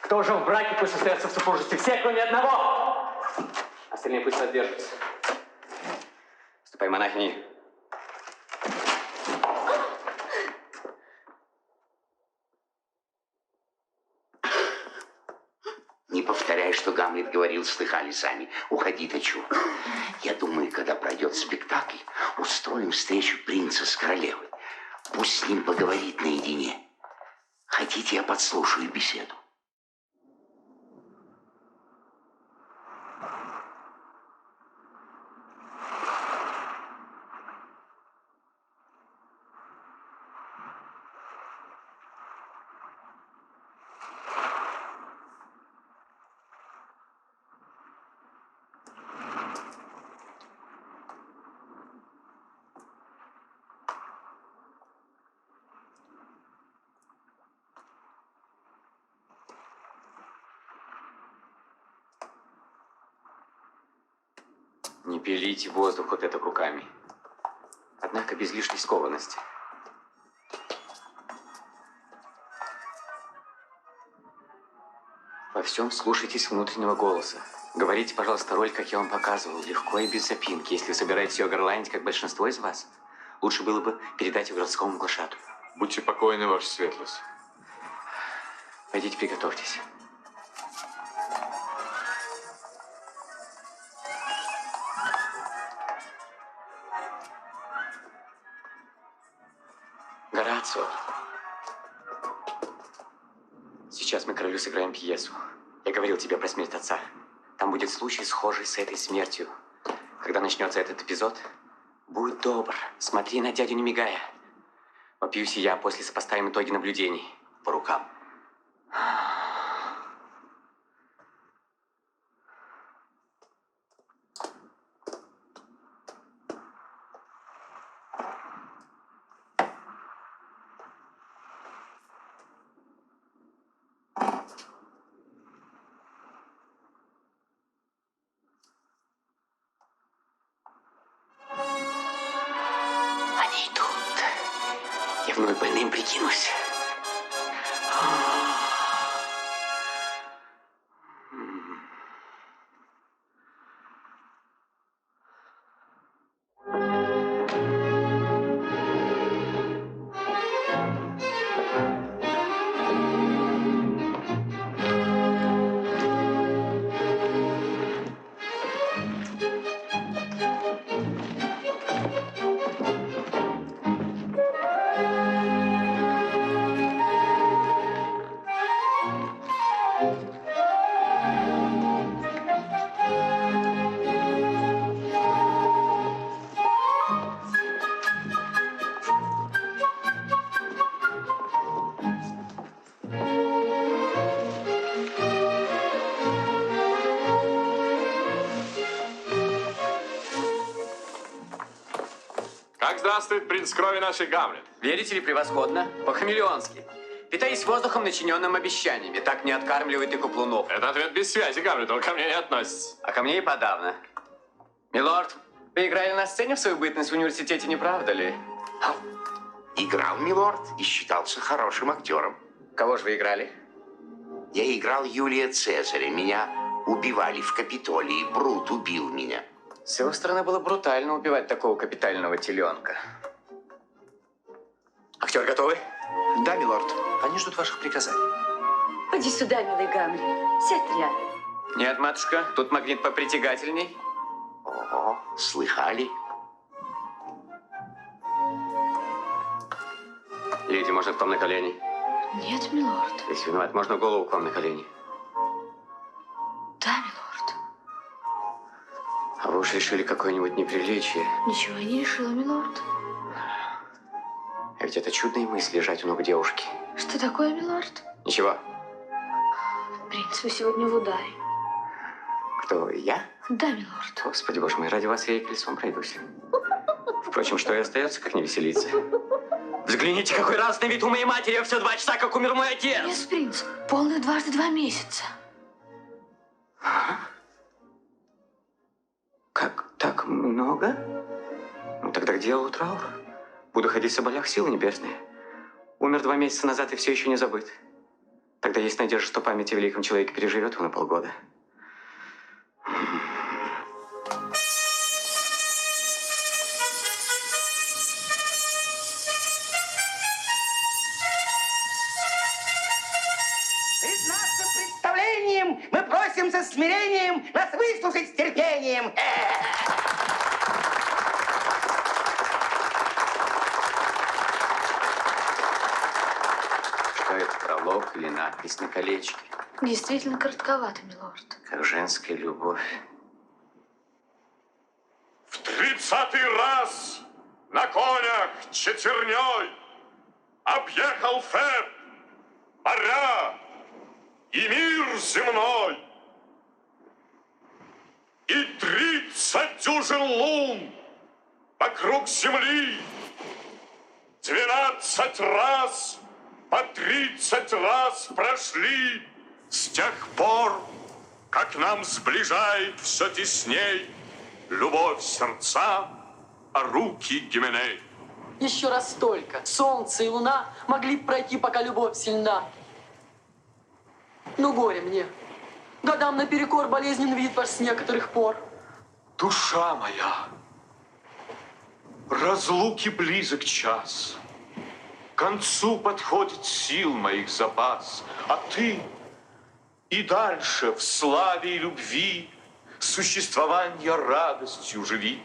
Кто жил в браке, пусть остается в супружестве. Все, кроме одного. Остальные пусть воздержатся. Ступай, монахини. Не повторяй, что Гамлет говорил, слыхали сами. Уходи, дочу. Я думаю, когда пройдет спектакль, устроим встречу принца с королевой. Пусть с ним поговорит наедине. Хотите, я подслушаю беседу? Не пилите воздух вот это руками. Однако без лишней скованности. Во всем слушайтесь внутреннего голоса. Говорите, пожалуйста, роль, как я вам показывал, легко и без запинки. Если вы собираетесь ее горланить, как большинство из вас, лучше было бы передать ее городскому глашатую. Будьте покойны, ваша светлость. Пойдите, приготовьтесь. Горацио. Сейчас мы королю сыграем пьесу. Я говорил тебе про смерть отца. Там будет случай, схожий с этой смертью. Когда начнется этот эпизод, будь добр, смотри на дядю, не мигая. Вопьюсь и я, после сопоставим итоги наблюдений. По рукам. Они идут. Я вновь больным прикинусь. Как здравствует принц крови нашей Гамлет? Верите ли, превосходно? По-хамелеонски. Питаясь воздухом, начиненным обещаниями. Так не откармливает и куплунов. Это ответ без связи, Гамлет, он ко мне не относится. А ко мне и подавно. Милорд, вы играли на сцене в свою бытность в университете, не правда ли? Играл, милорд, и считался хорошим актером. Кого же вы играли? Я играл Юлия Цезаря. Меня убивали в Капитолии. Брут убил меня. С его стороны было брутально убивать такого капитального теленка. Актер готовы? Да, милорд. Они ждут ваших приказаний. Поди сюда, милый Гамлет. Сядь рядом. Нет, матушка, тут магнит попритягательней. Ого, слыхали? Леди, можно к вам на колени? Нет, милорд. Если виноват, можно голову к вам на колени? Да, милорд. А вы уж решили какое-нибудь неприличие. Ничего я не решила, милорд. А ведь это чудная мысль лежать у ног девушки. Что такое, милорд? Ничего. Принц, вы сегодня в ударе. Кто, я? Да, милорд. Господи, боже мой, ради вас я и колесом пройдусь. Впрочем, что и остается, как не веселиться. Взгляните, какой радостный вид у моей матери. Я все 2 часа, как умер мой отец. Нет, принц, полных 2 месяца. Как так много? Ну, тогда к делу траур. Буду ходить в соболях силы небесные. Умер 2 месяца назад и все еще не забыт. Тогда есть надежда, что память о великом человеке переживет его на полгода. Перед нашим представлением мы просим со смирением нас выслушать с терпением. Что это, пролог или надпись на колечке? Действительно коротковато, милорд. Как женская любовь. В 30-й раз на конях четверней объехал Феб моря и мир земной. И 30 дюжин лун вокруг земли, 12 раз по 30 раз прошли с тех пор, как нам сближает все тесней любовь сердца, а руки Гименей. Еще раз столько. Солнце и луна могли б пройти, пока любовь сильна. Ну, горе мне. Годам наперекор болезнен вид ваш с некоторых пор. Душа моя, разлуки близок час. К концу подходит сил моих запас, а ты и дальше в славе и любви существования радостью живи.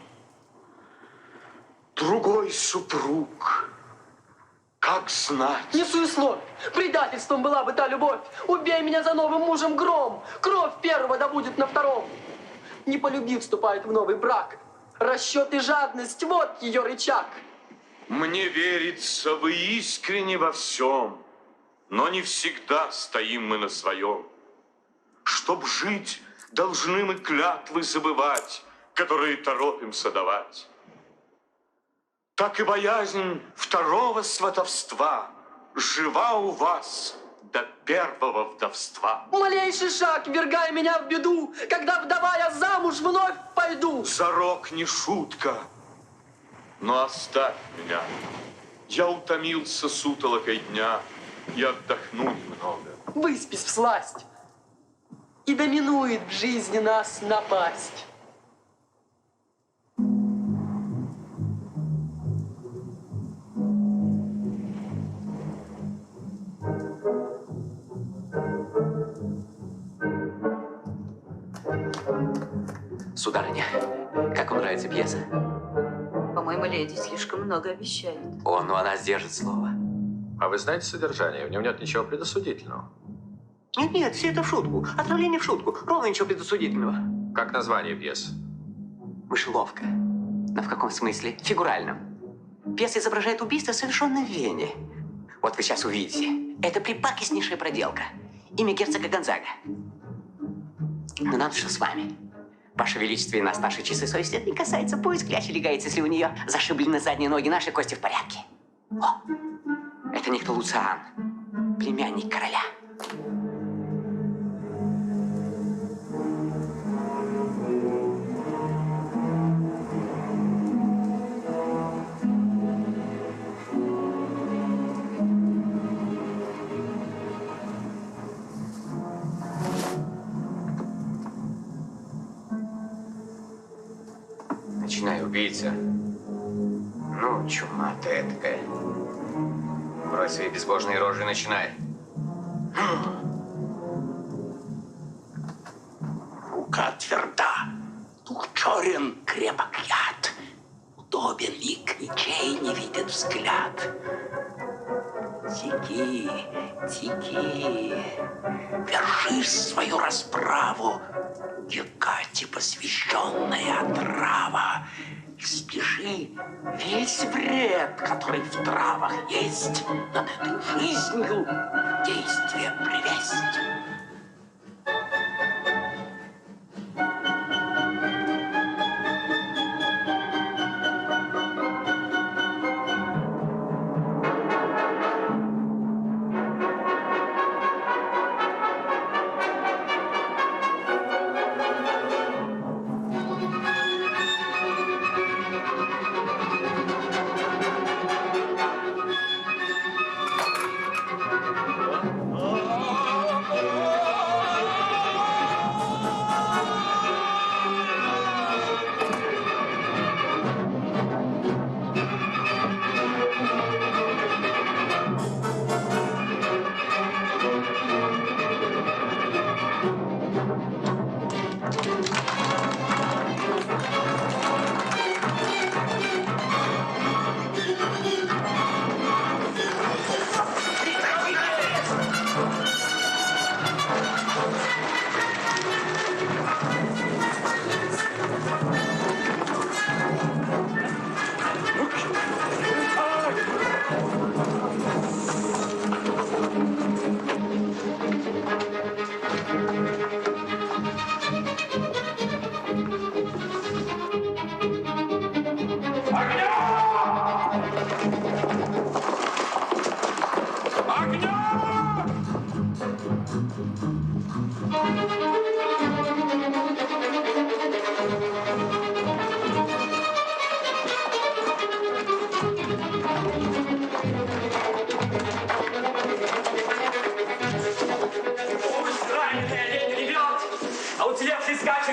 Другой супруг, как знать? Не суесловь. Предательством была бы та любовь. Убей меня за новым мужем гром. Кровь первого да будет на втором. Не полюбив, вступает в новый брак. Расчет и жадность, вот ее рычаг. Мне верится, вы искренне во всем, но не всегда стоим мы на своем. Чтоб жить, должны мы клятвы забывать, которые торопимся давать. Так и боязнь второго сватовства жива у вас до первого вдовства. Малейший шаг, ввергай меня в беду, когда, вдова, я замуж вновь пойду. Зарок не шутка, но оставь меня. Я утомился сутолокой дня и отдохну немного. Выспись всласть, и доминует в жизни нас напасть. Сударыня, как вам нравится пьеса? По-моему, леди слишком много обещает. О, ну она сдержит слово. А вы знаете содержание? В нем нет ничего предосудительного. Нет, нет, все это в шутку. Отравление в шутку. Ровно ничего предосудительного. Как название пьесы? Мышеловка. Но в каком смысле? Фигуральном. Пьеса изображает убийство, совершенное в Вене. Вот вы сейчас увидите. Это припакостнейшая проделка. Имя герцога Гонзага. Но нам что с вами? Ваше Величество, и нас наши часы совести это не касается. Пусть кляча легается, если у нее зашиблены задние ноги, наши кости в порядке. О, это никто Луциан, племянник короля. убийца. Ну, чума ты этакая. Брось свои безбожные рожи и начинай. Рука тверда, дух черен, крепок яд. Удобен лик, ничей не видит взгляд. Теки, теки, держись свою расправу, Гекате посвященная отрава. И спеши весь вред, который в травах есть, над этой жизнью действие привесть.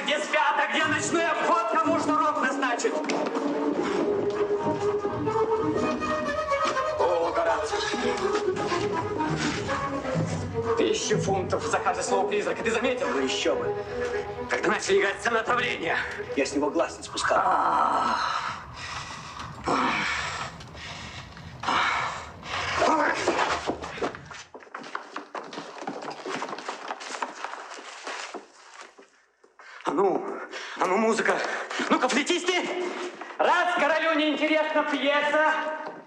Где спят, а где ночной обход, кому шнурок назначит? О, Горацио. 1000 фунтов за каждое слово призрака. Ты заметил? Ну еще бы. Когда начали играть сцены отравления. Я с него глаз не спускал. А ну, музыка. Ну-ка, флейтисты. Раз королю не интересна пьеса,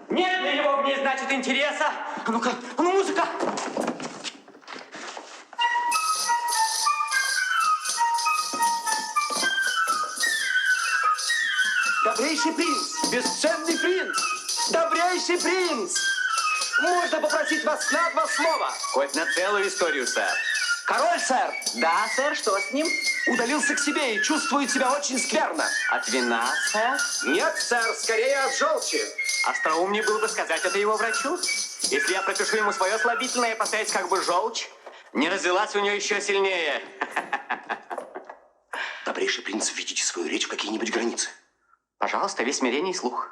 нет для него в ней, значит, интереса. А ну-ка, а ну, музыка. Добрейший принц, бесценный принц, добрейший принц. Можно попросить вас на 2 слова? Хоть на целую историю, сэр. Король, сэр, Да, сэр, что с ним? удалился к себе и чувствует себя очень скверно. От вина, сэр? Нет, сэр, скорее от желчи. Остроумнее было бы сказать это его врачу. Если я пропишу ему свое слабительное и поставить как бы желчь, не развелась у нее еще сильнее. Добрейший принц, введите свою речь в какие-нибудь границы. Пожалуйста, весь смирение и слух.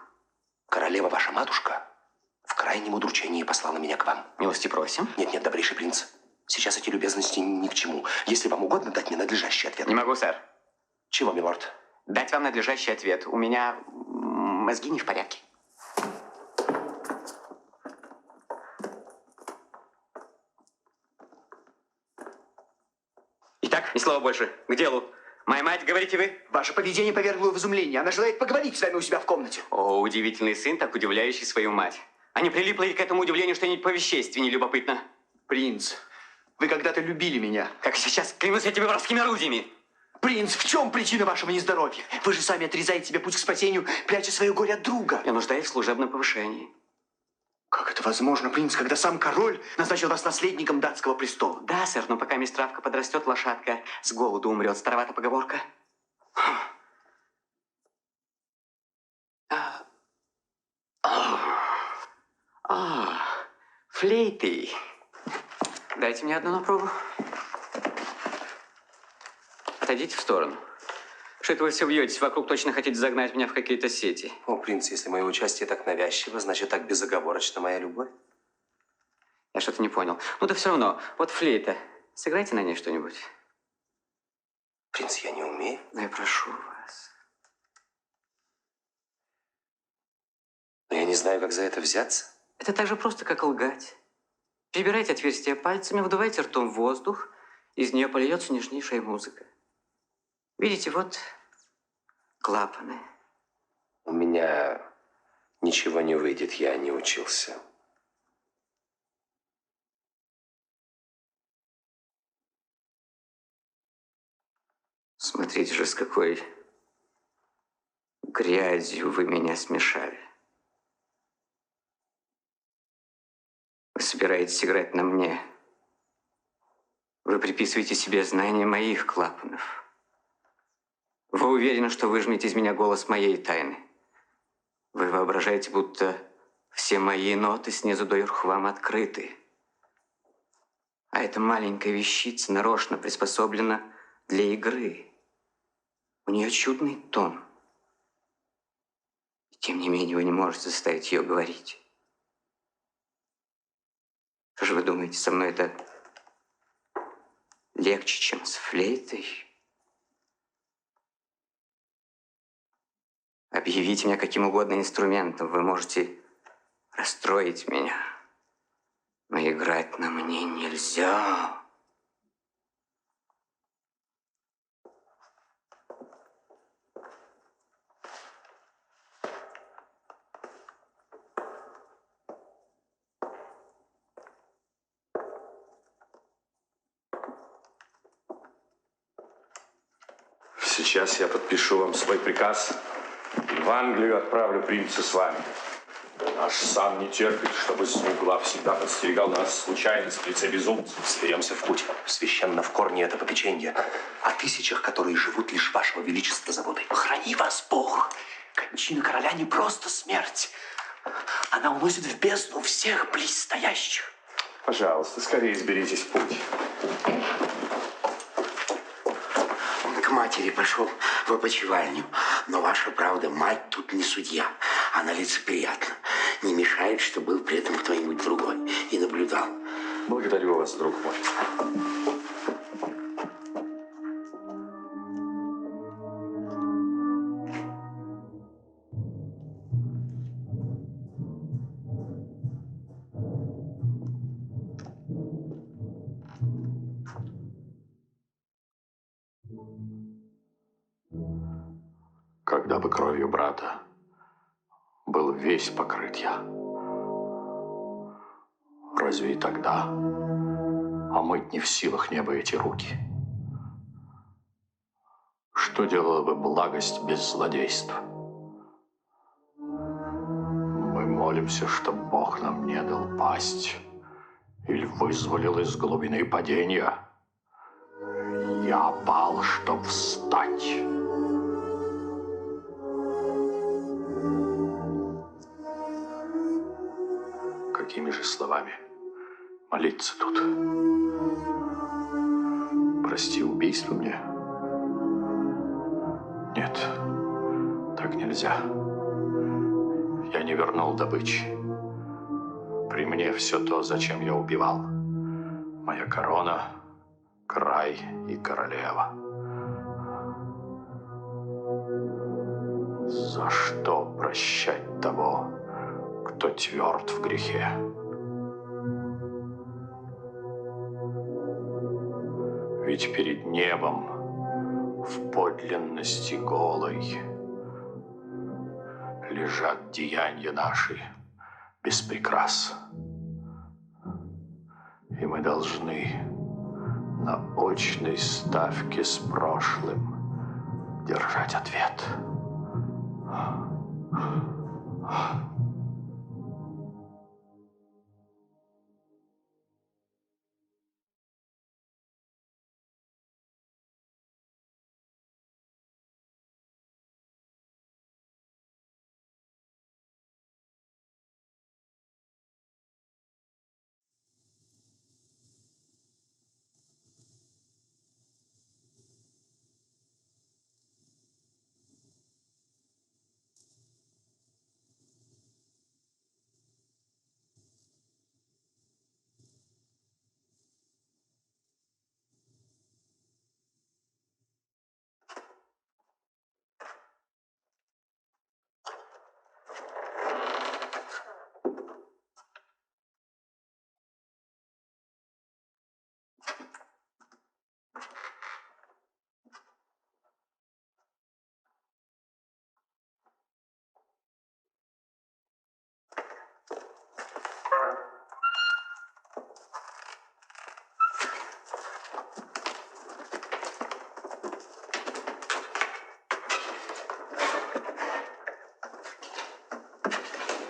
Королева ваша матушка в крайнем удручении послала меня к вам. Милости просим. Нет, добрейший принц. Сейчас эти любезности ни к чему. Если вам угодно дать мне надлежащий ответ. Не могу, сэр. Чего, милорд? Дать вам надлежащий ответ. У меня мозги не в порядке. Итак, ни слова больше. К делу. Моя мать, говорите вы? Ваше поведение повергло в изумление. Она желает поговорить с вами у себя в комнате. О, удивительный сын, так удивляющий свою мать. А не прилипло ли к этому удивлению что-нибудь повещественнее любопытно? Принц, вы когда-то любили меня. Как сейчас, клянусь этими воровскими орудиями. Принц, в чем причина вашего нездоровья? Вы же сами отрезаете себе путь к спасению, пряча свое горе от друга. Я нуждаюсь в служебном повышении. Как это возможно, принц, когда сам король назначил вас наследником датского престола? Да, сэр, но пока мистравка подрастет, лошадка с голоду умрет. Старовата поговорка. Флейты. Дайте мне одну на пробу. Отойдите в сторону. Что это вы все вьетесь вокруг, точно хотите загнать меня в какие-то сети? О, принц, если мое участие так навязчиво, значит, так безоговорочно моя любовь. Я что-то не понял. Ну да все равно, вот флейта. Сыграйте на ней что-нибудь. Принц, я не умею. Ну, я прошу вас. Но я не знаю, как за это взяться. Это так же просто, как лгать. Перебирайте отверстия пальцами, вдувайте ртом воздух, из нее польется нежнейшая музыка. Видите, вот клапаны. У меня ничего не выйдет, я не учился. Смотрите же, с какой грязью вы меня смешали. Вы собираетесь играть на мне. Вы приписываете себе знания моих клапанов. Вы уверены, что выжмете из меня голос моей тайны. Вы воображаете, будто все мои ноты снизу доверху вам открыты. А эта маленькая вещица нарочно приспособлена для игры. У нее чудный тон. И тем не менее вы не можете заставить ее говорить. Что же вы думаете, со мной это легче, чем с флейтой? Объявите меня каким угодно инструментом, вы можете расстроить меня. Но играть на мне нельзя. Сейчас я подпишу вам свой приказ и в Англию отправлю принца с вами. Наш сан не терпит, чтобы с угла всегда подстерегал нас случайность в лице безумца. Сверемся в путь. Священно в корне это попечение. О тысячах, которые живут лишь вашего величества заботой. Храни вас Бог. Кончина короля не просто смерть. Она уносит в бездну всех близстоящих. Пожалуйста, скорее изберитесь в путь. Он к матери пошел в опочивальню. Но ваша правда, мать тут не судья. Она лицеприятна. Не мешает, что был при этом кто-нибудь другой и наблюдал. Благодарю вас, друг мой. Когда бы кровью брата был весь покрыт я, разве и тогда омыть не в силах небо эти руки? Что делала бы благость без злодейства? Мы молимся, чтоб Бог нам не дал пасть или вызволил из глубины падения. Я пал, чтоб встать. Какими же словами молиться тут? Прости убийство мне? Нет, так нельзя. Я не вернул добычи. При мне все то, зачем я убивал. Моя корона, край и королева. За что прощать того, кто тверд в грехе? Ведь перед небом в подлинности голой лежат деяния наши без прикрас. И мы должны на очной ставке с прошлым держать ответ.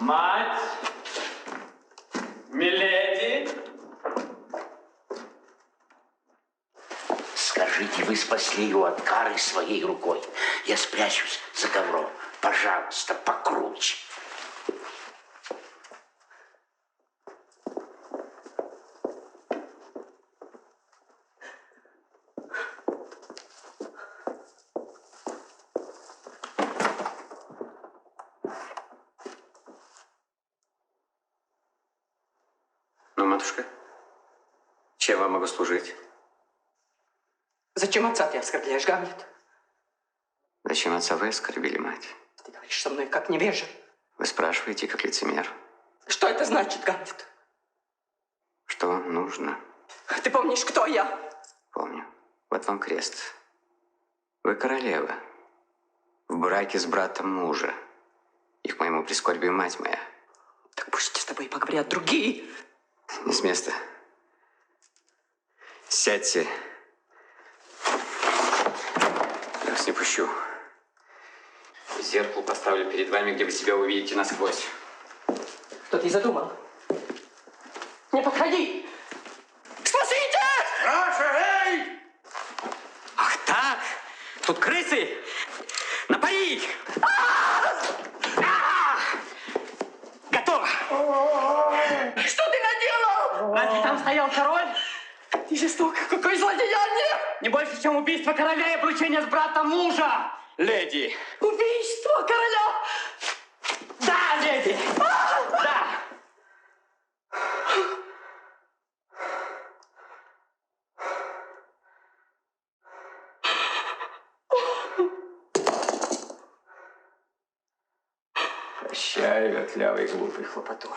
Мать! Миледи! Скажите, вы спасли его от кары своей рукой. Я спрячусь за ковром. Пожалуйста, покруче. Ну, матушка, чем вам могу служить? Зачем отца ты оскорбляешь, Гамлет? Зачем отца вы оскорбили, мать? Ты говоришь со мной как невежа. Вы спрашиваете, как лицемер. Что это значит, Гамлет? Что вам нужно? Ты помнишь, кто я? Помню. Вот вам крест. Вы королева. В браке с братом мужа. И к моему прискорбию мать моя. Так пусть с тобой поговорят другие. Не с места. Сядьте. Я вас не пущу. Зеркало поставлю перед вами, где вы себя увидите насквозь. Что ты задумал? Не подходи! Спасите! Эй! Ах так! Тут крысы! Напоить! Готово! Что ты наделал? Разве там стоял король? Ты жесток, какое злодеяние! Не больше, чем убийство короля и обручение с братом мужа, леди! Убийство короля! Да, леди! Да! Прощай, вертлявый глупый хлопотун.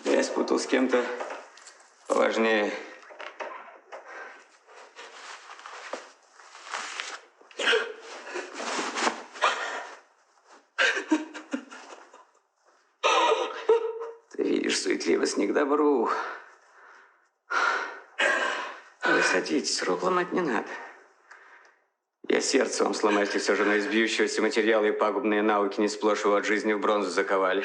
Я спутал с кем-то поважнее. Ты видишь, суетливость не к добру. Вы садитесь, рук ломать не надо. Я сердце вам сломаю, если все же, но из бьющегося материала и пагубные науки не сплошь его от жизни в бронзу заковали.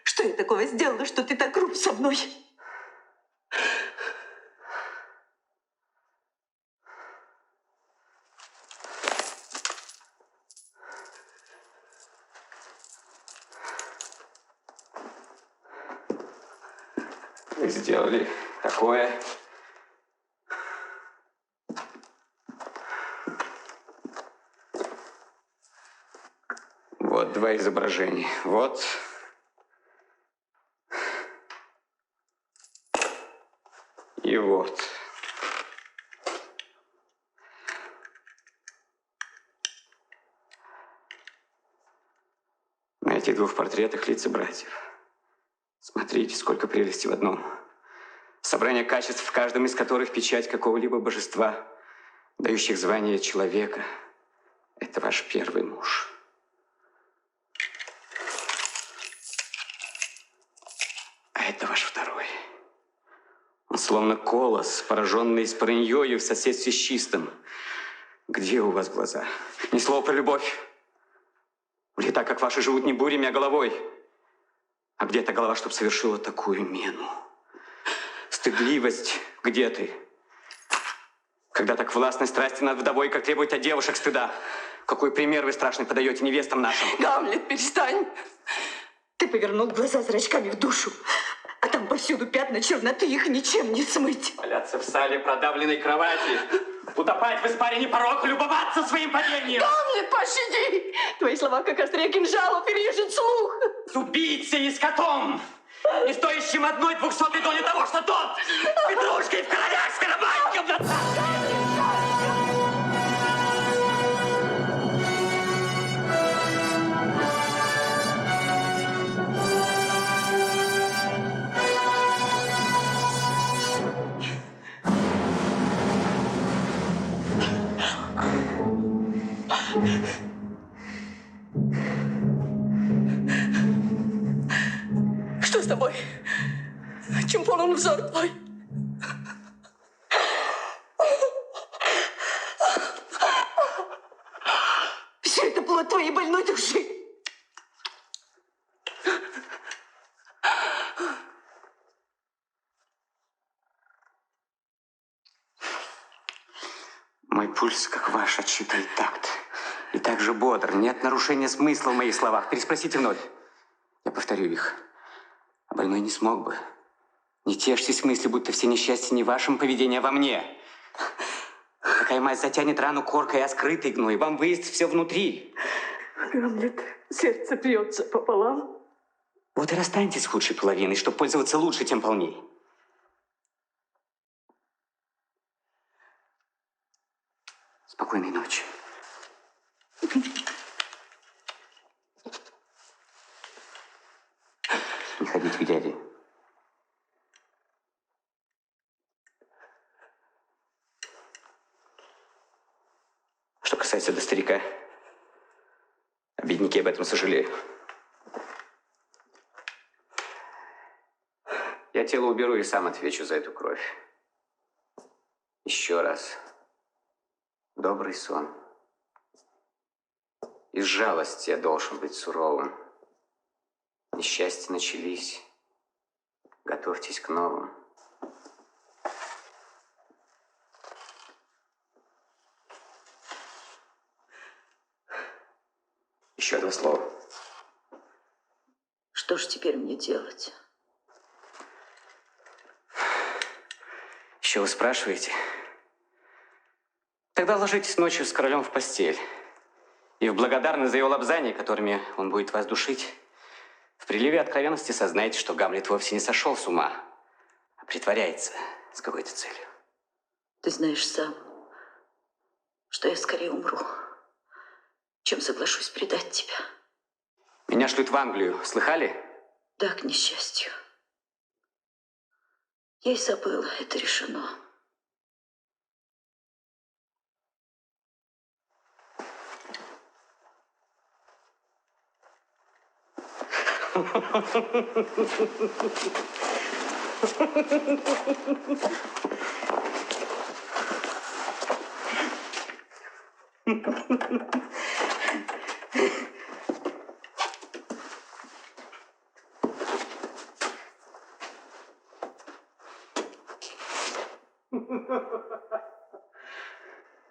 Что я такого сделала, что ты так груб со мной? Вы сделали такое. Вот два изображения. Вот. И вот. На этих двух портретах лица братьев. Смотрите, сколько прелести в одном. Собрание качеств, в каждом из которых печать какого-либо божества, дающих звание человека. Это ваш первый муж. А это ваш второй. Он словно колос, пораженный спорыньёю в соседстве с чистым. Где у вас глаза? Ни слова про любовь. Или так, как ваши живут не бурями, а головой. А где та голова, чтоб совершила такую мену? Стыдливость, где ты? Когда так властной страсти над вдовой, как требует от девушек стыда. Какой пример вы страшный подаете невестам нашим? Гамлет, перестань! Ты повернул глаза зрачками в душу, а там повсюду пятна черноты, их ничем не смыть. Валяться в сале продавленной кровати, утопать в испарине порока, любоваться своим падением. Гамлет, пощади! Твои слова, как острее кинжалов, режет слух. С убийцей и с котом, не стоящим 1/200 доли того, что тот с петрушкой в королях с карабаньком на царстве. Что с тобой? Чем полон взор твой? Все это плод твоей больной души. Мой пульс, как ваш, отсчитывает такт. И так же бодр. Нет нарушения смысла в моих словах. Переспросите вновь. Я повторю их. А больной не смог бы. Не тешьтесь в мысли, будто все несчастья не в вашем поведении, а во мне. Какая мать затянет рану коркой, а скрытый гной. Вам выезд все внутри. Гамлет, сердце бьется пополам. Вот и расстаньтесь с худшей половиной, чтобы пользоваться лучше, тем полней. Спокойной ночи. Не ходите к дяде. Что касается до старика, о бедняке об этом сожалею. Я тело уберу и сам отвечу за эту кровь. Еще раз. Добрый сон. Из жалости я должен быть суровым. Несчастья начались. Готовьтесь к новым. Еще два слова. Что ж теперь мне делать? Еще вы спрашиваете? Тогда ложитесь ночью с королем в постель. И в благодарность за его лобзания, которыми он будет вас душить, в приливе откровенности сознайте, что Гамлет вовсе не сошел с ума, а притворяется с какой-то целью. Ты знаешь сам, что я скорее умру, чем соглашусь предать тебя. Меня шлют в Англию. Слыхали? Да, к несчастью. Я и забыла, это решено.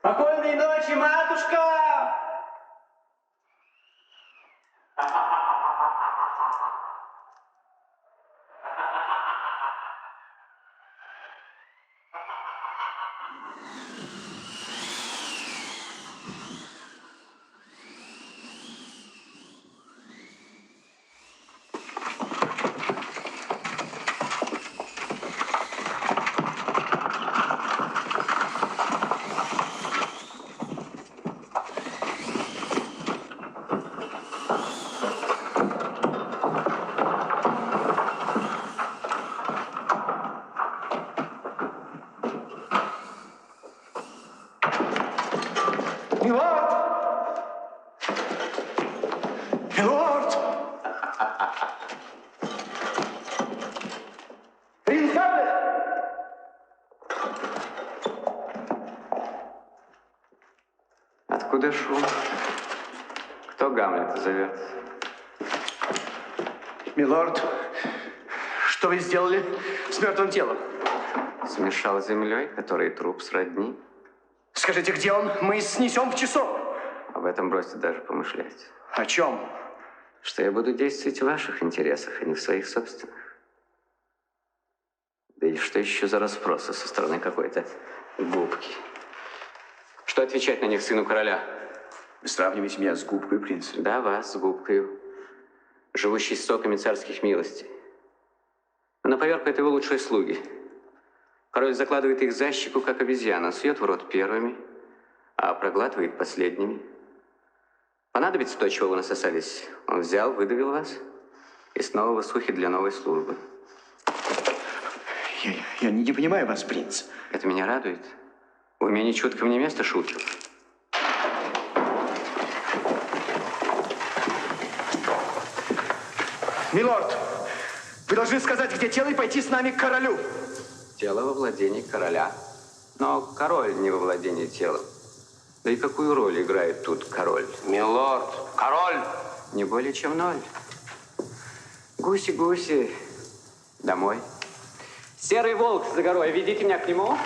Покойной ночи, матушка! Милорд! Милорд! Принц Гамлет! Откуда шум? Кто Гамлета зовет? Милорд, что вы сделали с мертвым телом? Смешал с землей, который труп сродни. Скажите, где он? Мы снесем в часов. Об этом бросьте даже помышлять. О чем? Что я буду действовать в ваших интересах, а не в своих собственных. Да и что еще за расспросы со стороны какой-то губки? Что отвечать на них сыну короля? Вы сравниваете меня с губкой, принц? Да, вас с губкой, живущей с соками царских милостей. А на поверку это его лучшие слуги. Король закладывает их за щеку, как обезьяна, сует в рот первыми, а проглатывает последними. Понадобится то, чего вы насосались. Он взял, выдавил вас, и снова вы сухи для новой службы. Я не понимаю вас, принц. Это меня радует. В уме нечутком не место шуток. Милорд, вы должны сказать, где тело, и пойти с нами к королю. Тело во владении короля, но король не во владении телом. Да и какую роль играет тут король? Милорд, король! Не более чем 0. Гуси-гуси, домой. Серый волк за горой, ведите меня к нему.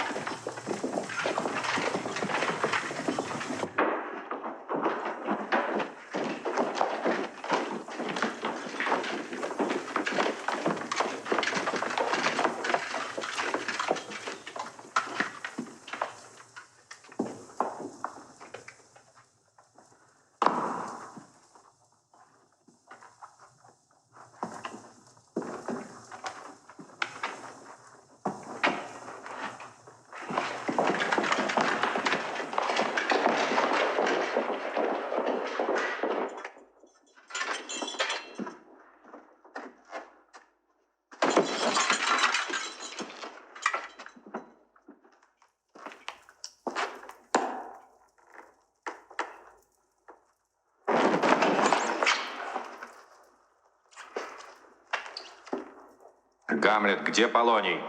Гамлет, где Полоний?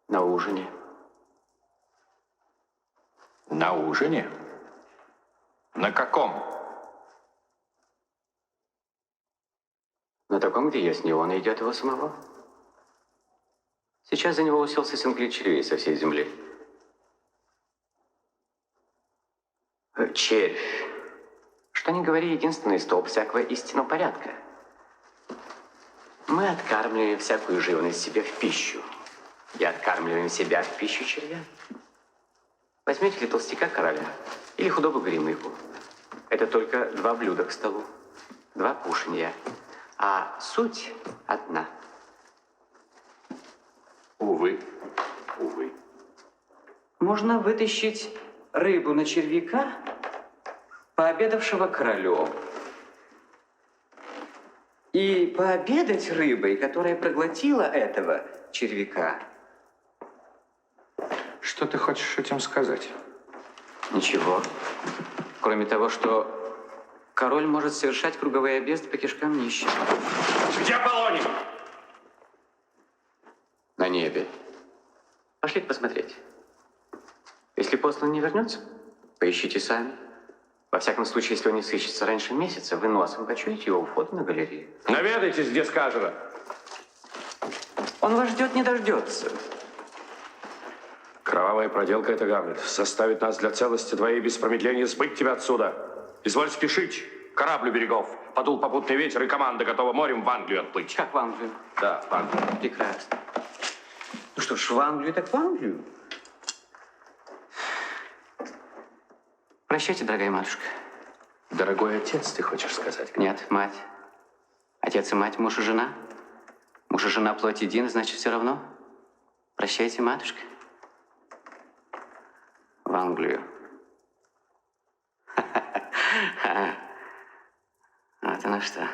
На ужине. На ужине? На каком? На таком, где есть не он, и идет его самого. Сейчас за него уселся сын ключевей со всей земли. Червь. Что ни говори, единственный столб всякого истинного порядка. Мы откармливаем всякую живность себе в пищу. И откармливаем себя в пищу червя. Возьмете ли толстяка короля или худого горемыку? Это только 2 блюда к столу, 2 кушанья. А суть одна. Увы, увы. Можно вытащить рыбу на червяка, пообедавшего королем, и пообедать рыбой, которая проглотила этого червяка. Что ты хочешь этим сказать? Ничего. Кроме того, что король может совершать круговые объезды по кишкам нищих. Где Полоний? На небе. Пошли посмотреть. Если послан не вернется, поищите сами. Во всяком случае, если он не сыщется раньше месяца, вы носом почуете его у входа на галерею. Наведайтесь, где сказано. Он вас ждет, не дождется. Кровавая проделка это, Гамлет, заставит нас для целости твоей без промедления сбыть тебя отсюда. Изволь спешить. Корабль у берегов. Подул попутный ветер, и команда готова морем в Англию отплыть. Как в Англию? Да, в Англию. Прекрасно. Ну что ж, в Англию так в Англию. Прощайте, дорогая матушка. Дорогой отец, ты хочешь сказать? Нет, мать. Отец и мать, муж и жена. Муж и жена плоть един, значит, все равно. Прощайте, матушка. В Англию. Вот оно что.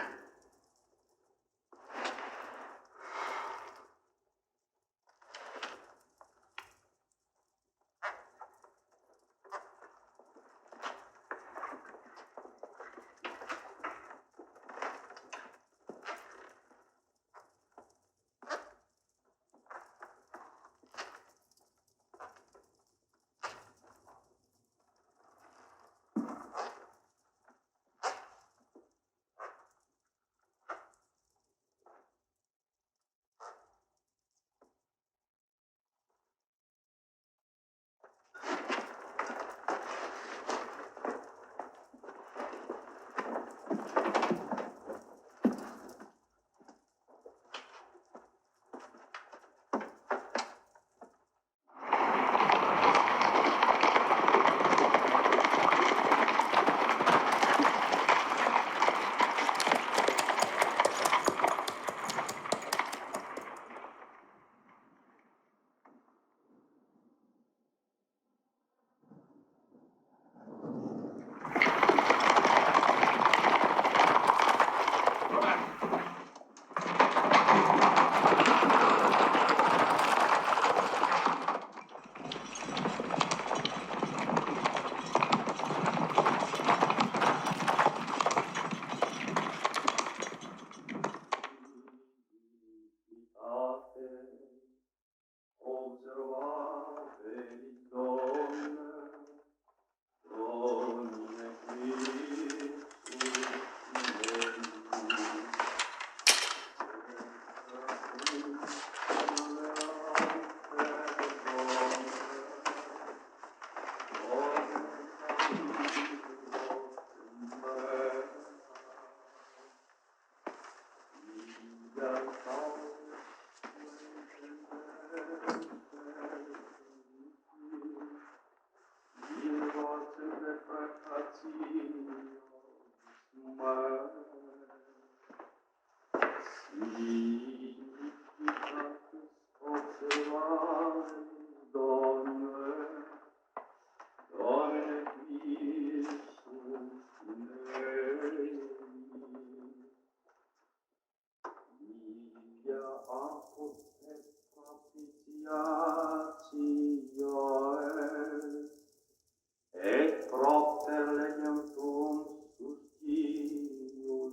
et propter legem tuum sustinui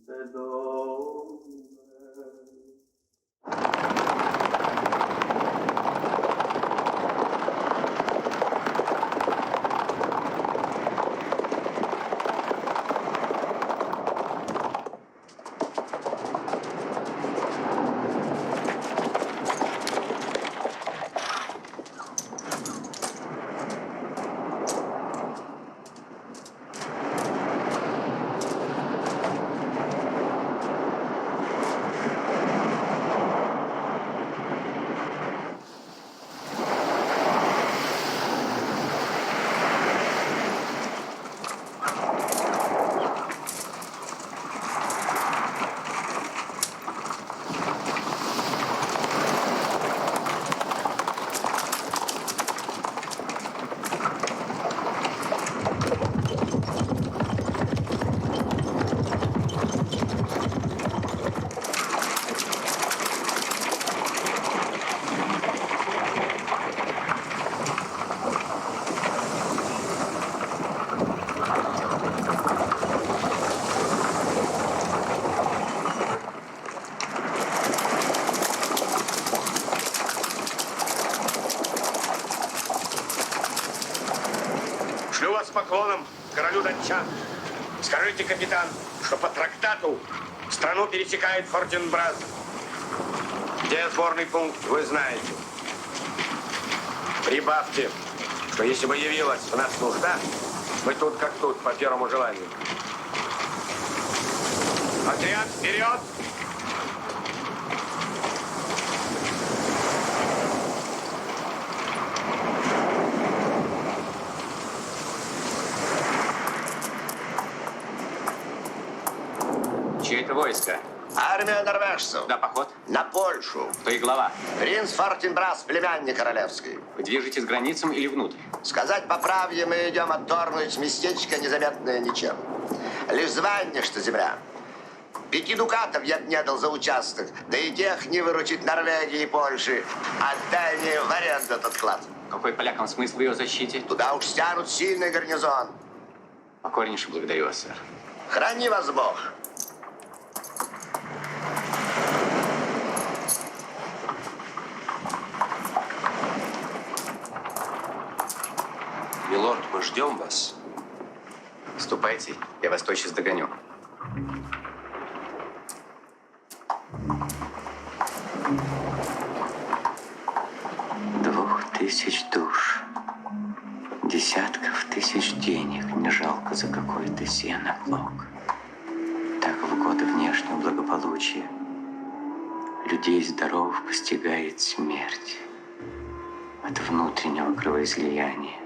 te Domine. Шлю вас с поклоном королю датчан. Скажите, капитан, что по трактату страну пересекает Фортенбрас. Где сборный пункт, вы знаете. Прибавьте, что если бы явилась в нас нужда, мы тут как тут, по первому желанию. Отряд, вперед! Чье это войско? Армия норвежцев. Да, поход? На Польшу. Кто и глава? Принц Фортенбрас, племянник королевский. Вы движетесь к границам или внутрь? Сказать по правде, мы идем отторгнуть местечко, незаметное ничем. Лишь звание, что земля. 5 дукатов я б не дал за участок, да и тех не выручить Норвегии и Польши. Отдай мне в аренду этот клад. Какой полякам смысл в ее защите? Туда уж стянут сильный гарнизон. Покорнейше благодарю вас, сэр. Храни вас Бог. Милорд, мы ждем вас. Ступайте, я вас тотчас догоню. Двух тысяч душ, десятков тысяч денег не жалко за какой-то сеноплок. Так в годы внешнего благополучия людей здоровых постигает смерть от внутреннего кровоизлияния.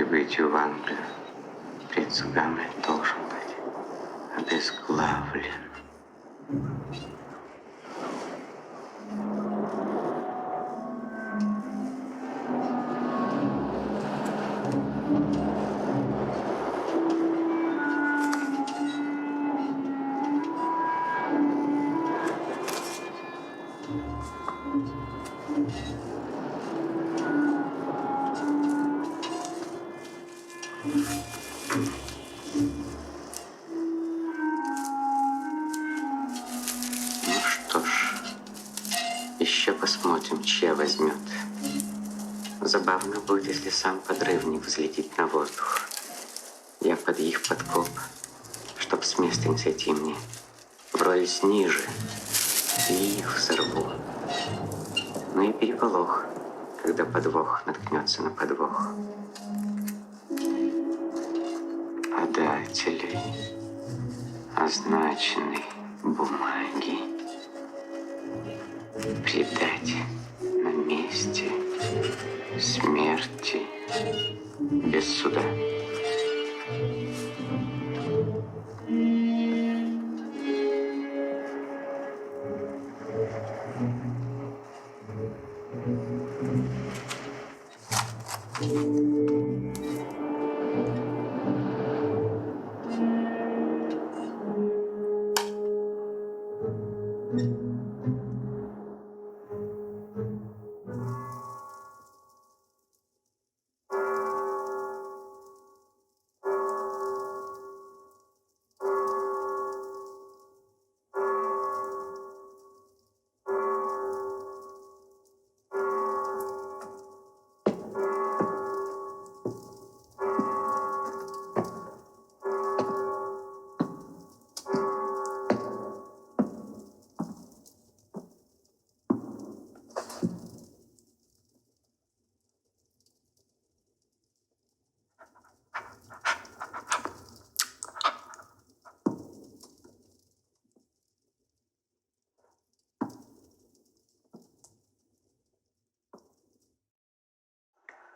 прибытию в Англию принц Гамлет должен быть обезглавлен. Ну что ж, еще посмотрим, чья возьмет. Забавно будет, если сам подрывник взлетит на воздух. Я под их подкоп, чтоб с места не сойти мне. Вроюсь ниже и их взорву. Ну и переполох, когда подвох наткнется на подвох. Податели означенной бумаги предать на месте смерти без суда.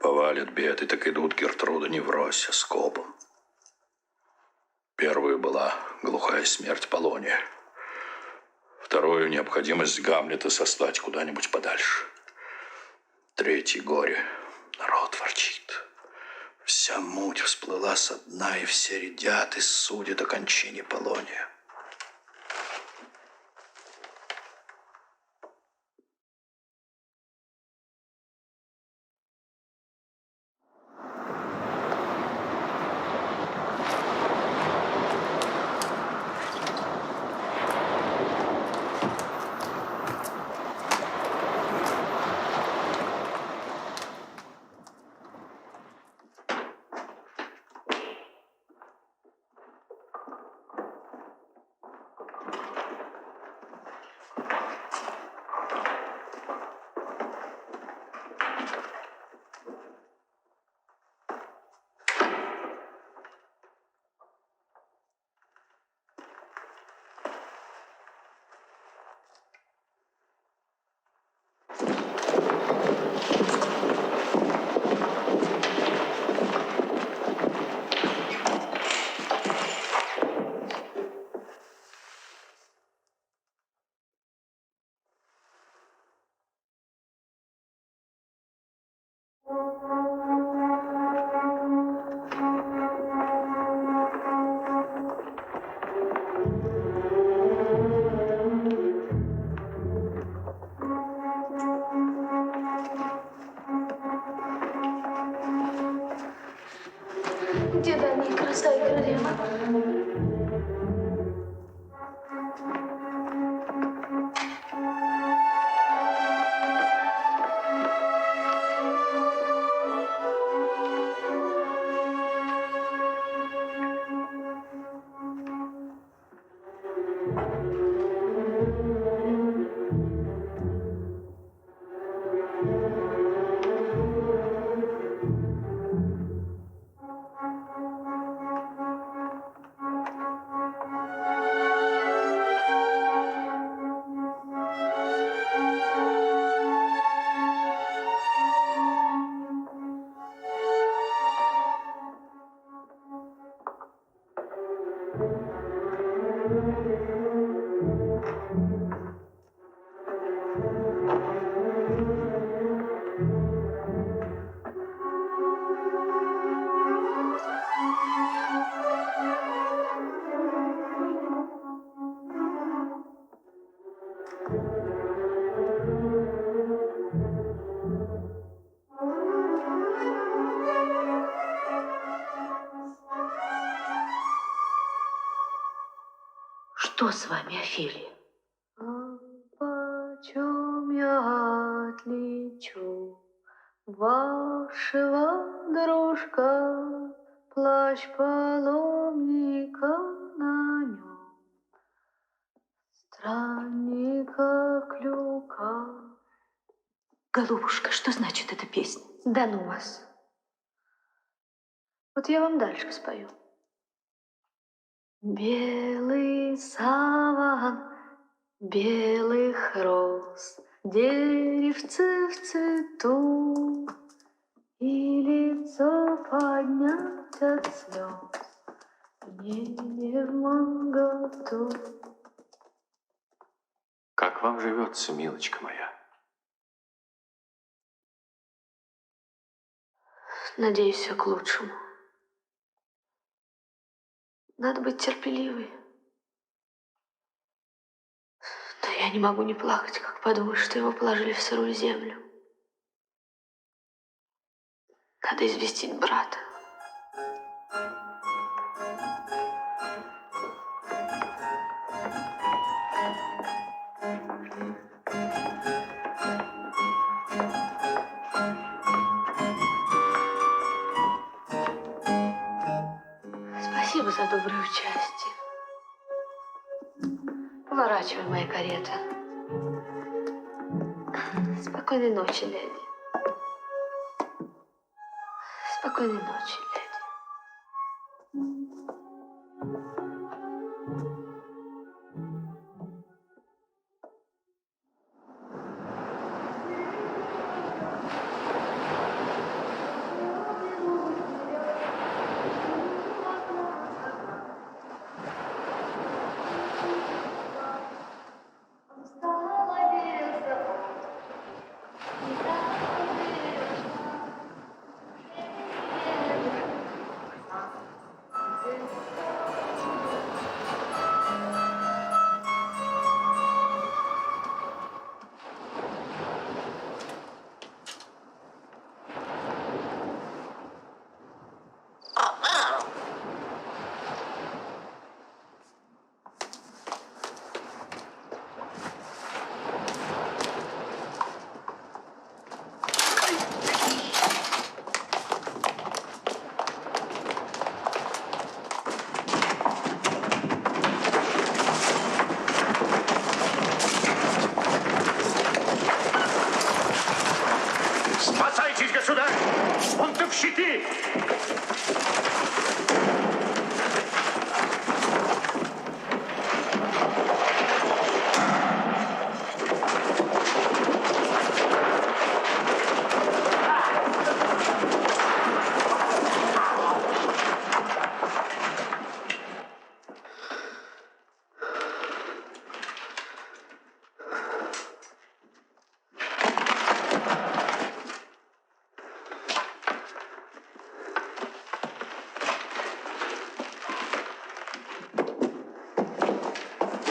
Повалят беды, так идут Гертруда не врозь, а скопом. Первую была глухая смерть Полония. Вторую — необходимость Гамлета сослать куда-нибудь подальше. Третье — горе. Народ ворчит. Вся муть всплыла со дна, и все рядят и судят о кончине Полония. Где дальняя краса и королева? Что с вами, Офелия? Почем я отличу вашего дружка, плащ паломника на нем, странника клюка? Голубушка, что значит эта песня? Да ну вас. Вот я вам дальше спою. Белый саван белых роз, деревце в цвету, и лицо поднять от слез, мне не в моготу. Как вам живется, милочка моя? Надеюсь, все к лучшему. Надо быть терпеливой. Но я не могу не плакать, как подумать, что его положили в сырую землю. Надо известить брата. Спасибо за доброе участие. Поворачивай, моя карета. Спокойной ночи, леди. Спокойной ночи, леди. Спасайтесь, государь! Бунтовщики!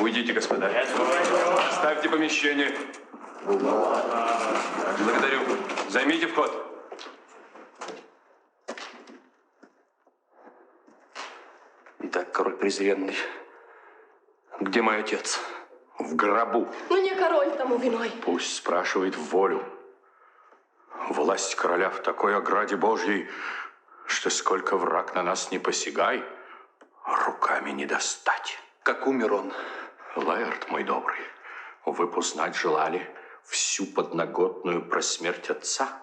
Уйдите, господа. Оставьте помещение. Благодарю. Займите вход. Итак, король презренный, где мой отец? В гробу. Ну не король тому виной. Пусть спрашивает в волю. Власть короля в такой ограде Божьей, что сколько враг на нас не посягай, руками не достать. Как умер он? Лаэрт, мой добрый, вы б узнать желали всю подноготную про смерть отца?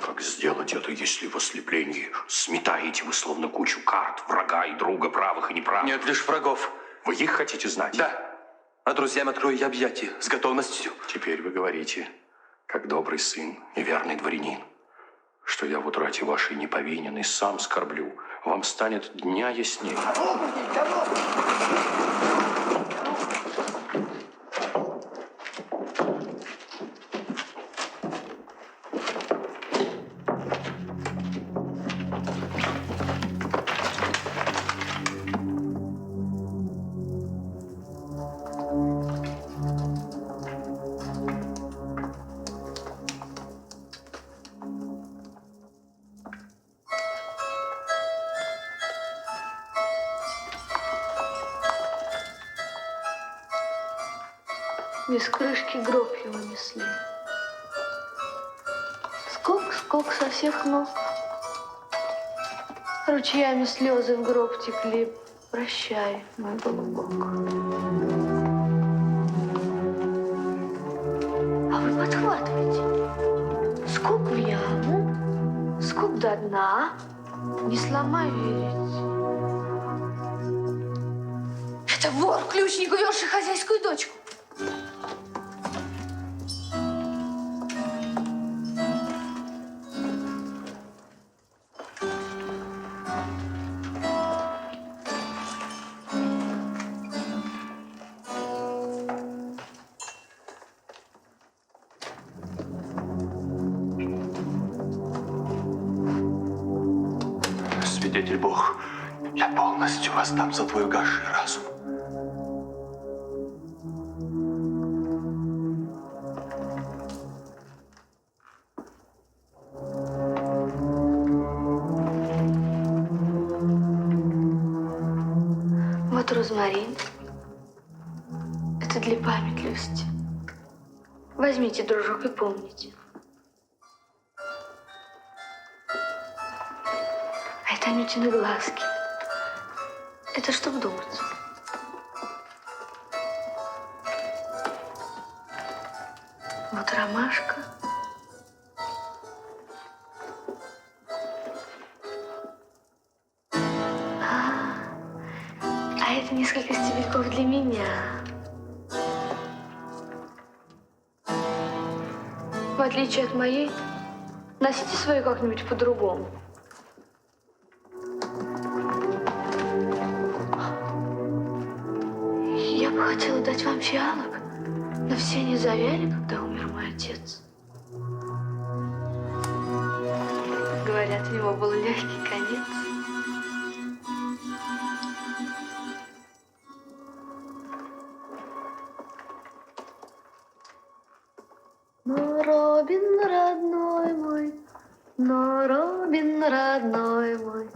Как сделать это, если в ослеплении сметаете вы словно кучу карт врага и друга, правых и неправых? Нет, лишь врагов. Вы их хотите знать? Да. А друзьям открою я объятия с готовностью. Теперь вы говорите, как добрый сын и верный дворянин, что я в утрате вашей не повинен и сам скорблю, вам станет дня яснее. Без крышки гроб его несли. Скок со всех ног. Ручьями слезы в гроб текли. Прощай, мой голубок. А вы подхватывайте. Скок в яму, скок до дна. Не сломай верить. Это вор, ключник, увезший хозяйскую дочку. Свидетель Бог, я полностью воздам за твой угасший разум. Вот розмарин. Это для памятливости. Возьмите, дружок, и помните. А это Анютины глазки. Это чтоб думать. Вот ромашка. А это несколько стебельков для меня. В отличие от моей, носите свою как-нибудь по-другому. Я бы хотела дать вам фиалок, но все они завяли, когда умер мой отец. Говорят, у него был легкий конец. Но Робин родной мой, но Робин родной мой,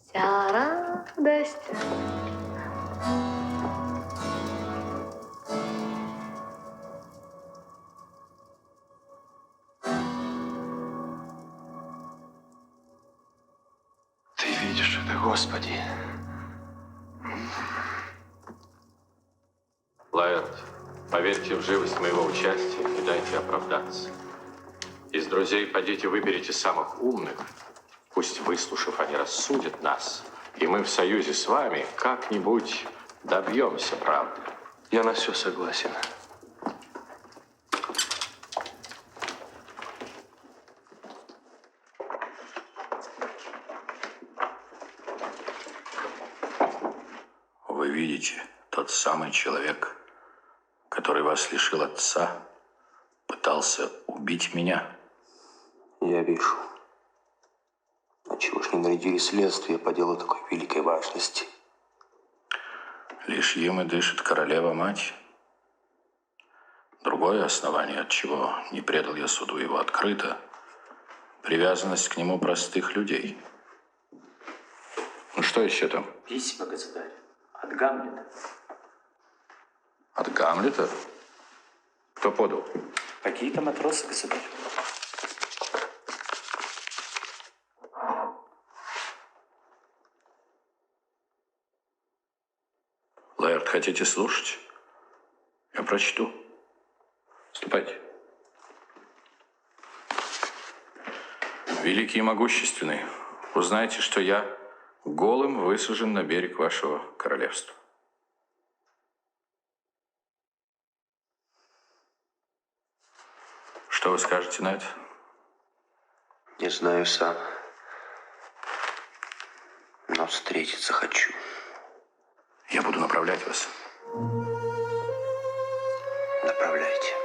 вся радость. Ты видишь это, Господи. Лаэрт, поверьте в живость моего участия и дайте оправдаться. Из друзей подите выберите самых умных. Пусть, выслушав, они рассудят нас. И мы в союзе с вами как-нибудь добьемся правды. Я на все согласен. Вы видите, тот самый человек, который вас лишил отца, пытался убить меня. Я вижу. А чего ж не нарядили следствие по делу такой великой важности? Лишь им и дышит королева-мать. Другое основание, от чего не предал я суду его открыто, привязанность к нему простых людей. Ну что еще там? Письма, государь, от Гамлета. От Гамлета? Кто подал? Какие-то матросы, государь. Лаэрт, хотите слушать? Я прочту. Ступайте. Великий и могущественный, узнайте, что я голым высажен на берег вашего королевства. Что вы скажете на это? Не знаю сам. но встретиться хочу. Я буду направлять вас. Направляйте.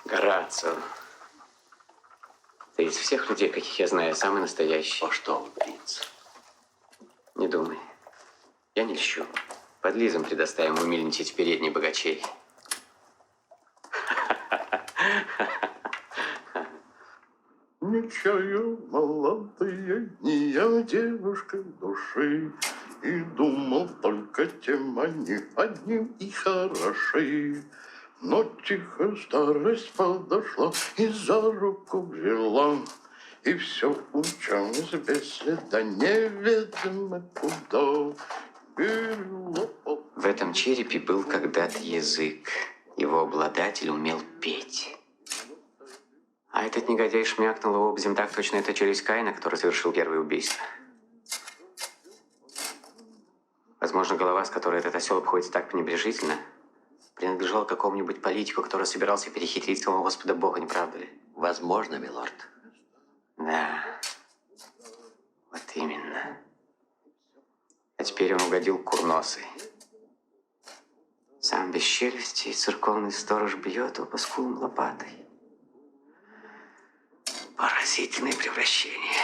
Горацио, ты из всех людей, каких я знаю, самый настоящий. О, что вы, принц? Не думай. Я не льщу. Подлизам предоставим умильничать в передней богачей. Мечтаю молодые дни, я девушка души, и думал только тем они одним и хороши. Но тихо старость подошла и за руку взяла, и все умчалось без следа, неведомо куда. В этом черепе был когда-то язык. Его обладатель умел петь. А этот негодяй шмякнул его об землю так точно, это челюсть Каина, который совершил первое убийство. Возможно, голова, с которой этот осел обходится так пренебрежительно, принадлежала какому-нибудь политику, который собирался перехитрить самого Господа Бога, не правда ли? Возможно, милорд. Да, вот именно. А теперь он угодил курносый. Сам без челюсти, и церковный сторож бьет его по скулам лопатой. Поразительное превращение.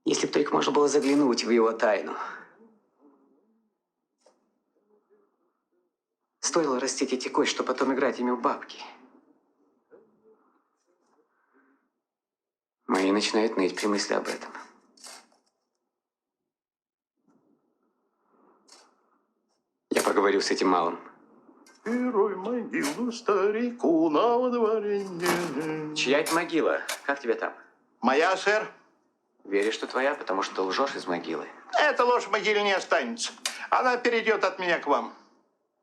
Если бы только можно было заглянуть в его тайну. Стоило растить эти кости, чтобы потом играть ими в бабки. Мои начинают ныть при мысли об этом. Я поговорю с этим малым. Герой могилу старику на водворении. Чья это могила? Как тебе там? Моя, сэр. Веришь, что твоя, потому что лжешь из могилы. Эта ложь в могиле не останется. Она перейдет от меня к вам.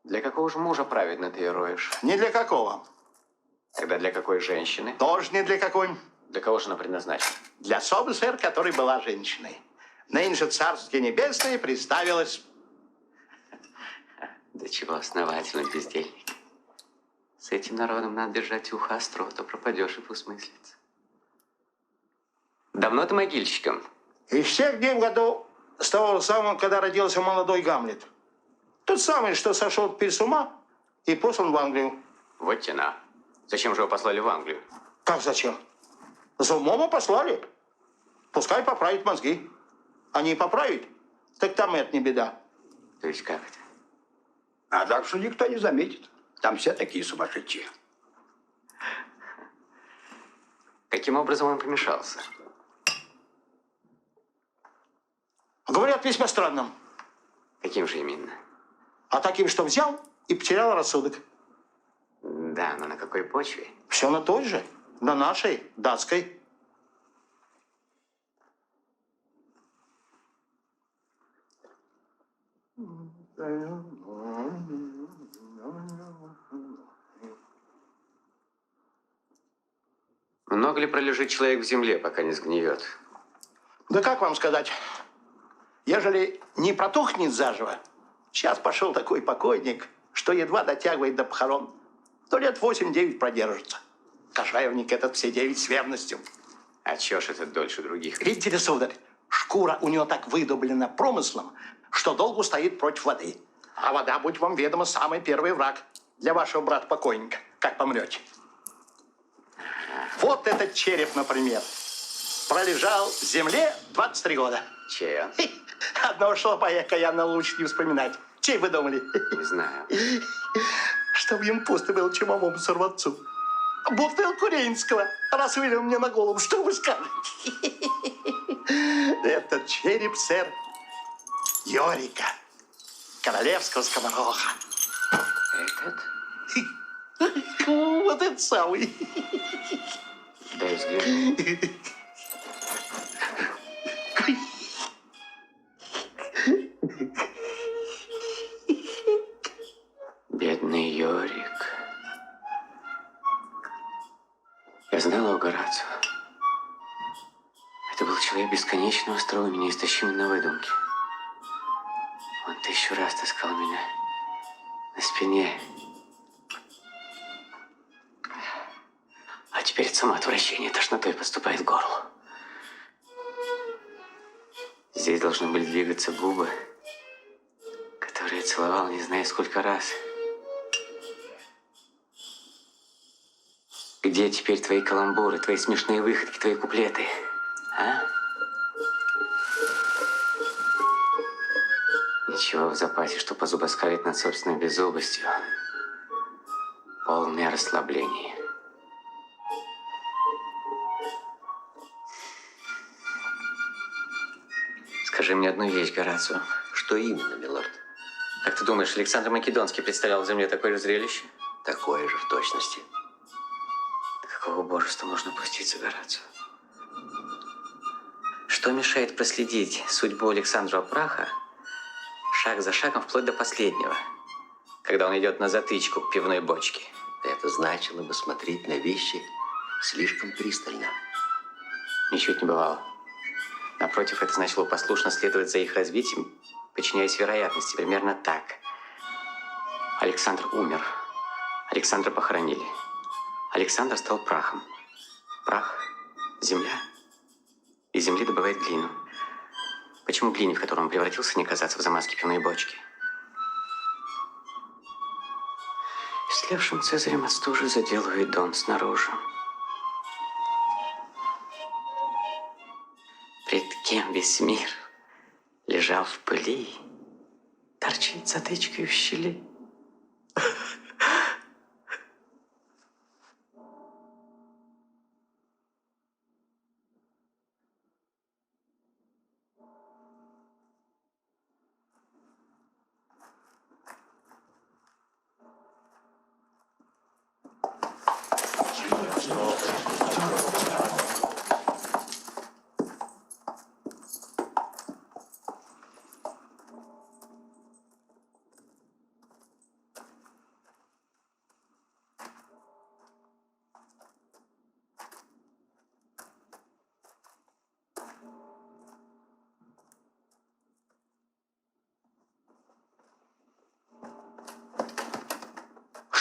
Для какого же мужа праведно ты роешь? Ни для какого. Тогда для какой женщины? Тоже ни для какой. Для кого же она предназначена? Для особы, сэр, которая была женщиной. Ныне Царствие Небесное представилось. Да чего основательный бездельник. С этим народом надо держать ухо остро, а то пропадешь и двусмыслица. Давно ты могильщиком? Из всех дней в году, с того самого, когда родился молодой Гамлет. Тот самый, что сошел теперь с ума и послан в Англию. Вот тена. Зачем же его послали в Англию? Как зачем? За умом и послали. Пускай поправит мозги. А не поправит, так там это не беда. То есть как это? А так что никто не заметит. Там все такие сумасшедшие. Каким образом он помешался? Говорят, весьма странным. Каким же именно? А таким, что взял и потерял рассудок. Да, но на какой почве? Все на той же. На нашей, датской. Много ли пролежит человек в земле, пока не сгниет? Да как вам сказать? Ежели не протухнет заживо, сейчас пошел такой покойник, что едва дотягивает до похорон, то лет 8-9 продержится. Кошаевник этот все 9 с верностью. А чё ж это дольше других? Видите ли, сударь, шкура у него так выдублена промыслом, что долго стоит против воды. А вода, будь вам ведомо, самый первый враг для вашего брата-покойника, как помрете. Вот этот череп, например, пролежал в земле 23 года. Чей он? Одного шлопая я лучше не вспоминать. Чей вы думали? Не знаю. Чтобы им пусто было чумовому сорванцу. Бутылку Рейнского рассвылил мне на голову. Что вы скажете? Этот череп, сэр, Йорика, королевского скомороха. Этот? Вот этот самый. Дай взгляну. Бедный Йорик. Я знала о Горацио. Это был человек бесконечно остроумен и неистощим на выдумке. Он 1000 раз таскал меня на спине. А теперь от самоотвращения тошнотой подступает к горлу. Здесь должны были двигаться губы, которые я целовал не знаю сколько раз. Где теперь твои каламбуры, твои смешные выходки, твои куплеты? А? Ничего в запасе, что позубоскалить над собственной беззубостью. Полное расслабление. Скажи мне одну вещь, Горацио. Что именно, милорд? Как ты думаешь, Александр Македонский представлял в земле такое же зрелище? Такое же в точности. До какого божества можно пуститься, Горацио? Что мешает проследить судьбу Александра Праха шаг за шагом вплоть до последнего, когда он идет на затычку к пивной бочке? Это значило бы смотреть на вещи слишком пристально. Ничуть не бывало. Напротив, это значило послушно следовать за их развитием, подчиняясь вероятности. Примерно так. Александр умер. Александра похоронили. Александр стал прахом. Прах – земля. Из земли добывает глину. Почему глине, в которую он превратился, не казаться в замазке пивной бочки? Истлевшим Цезарем от стужи заделывает дом снаружи. Пред кем весь мир лежал в пыли, торчит затычкой в щели.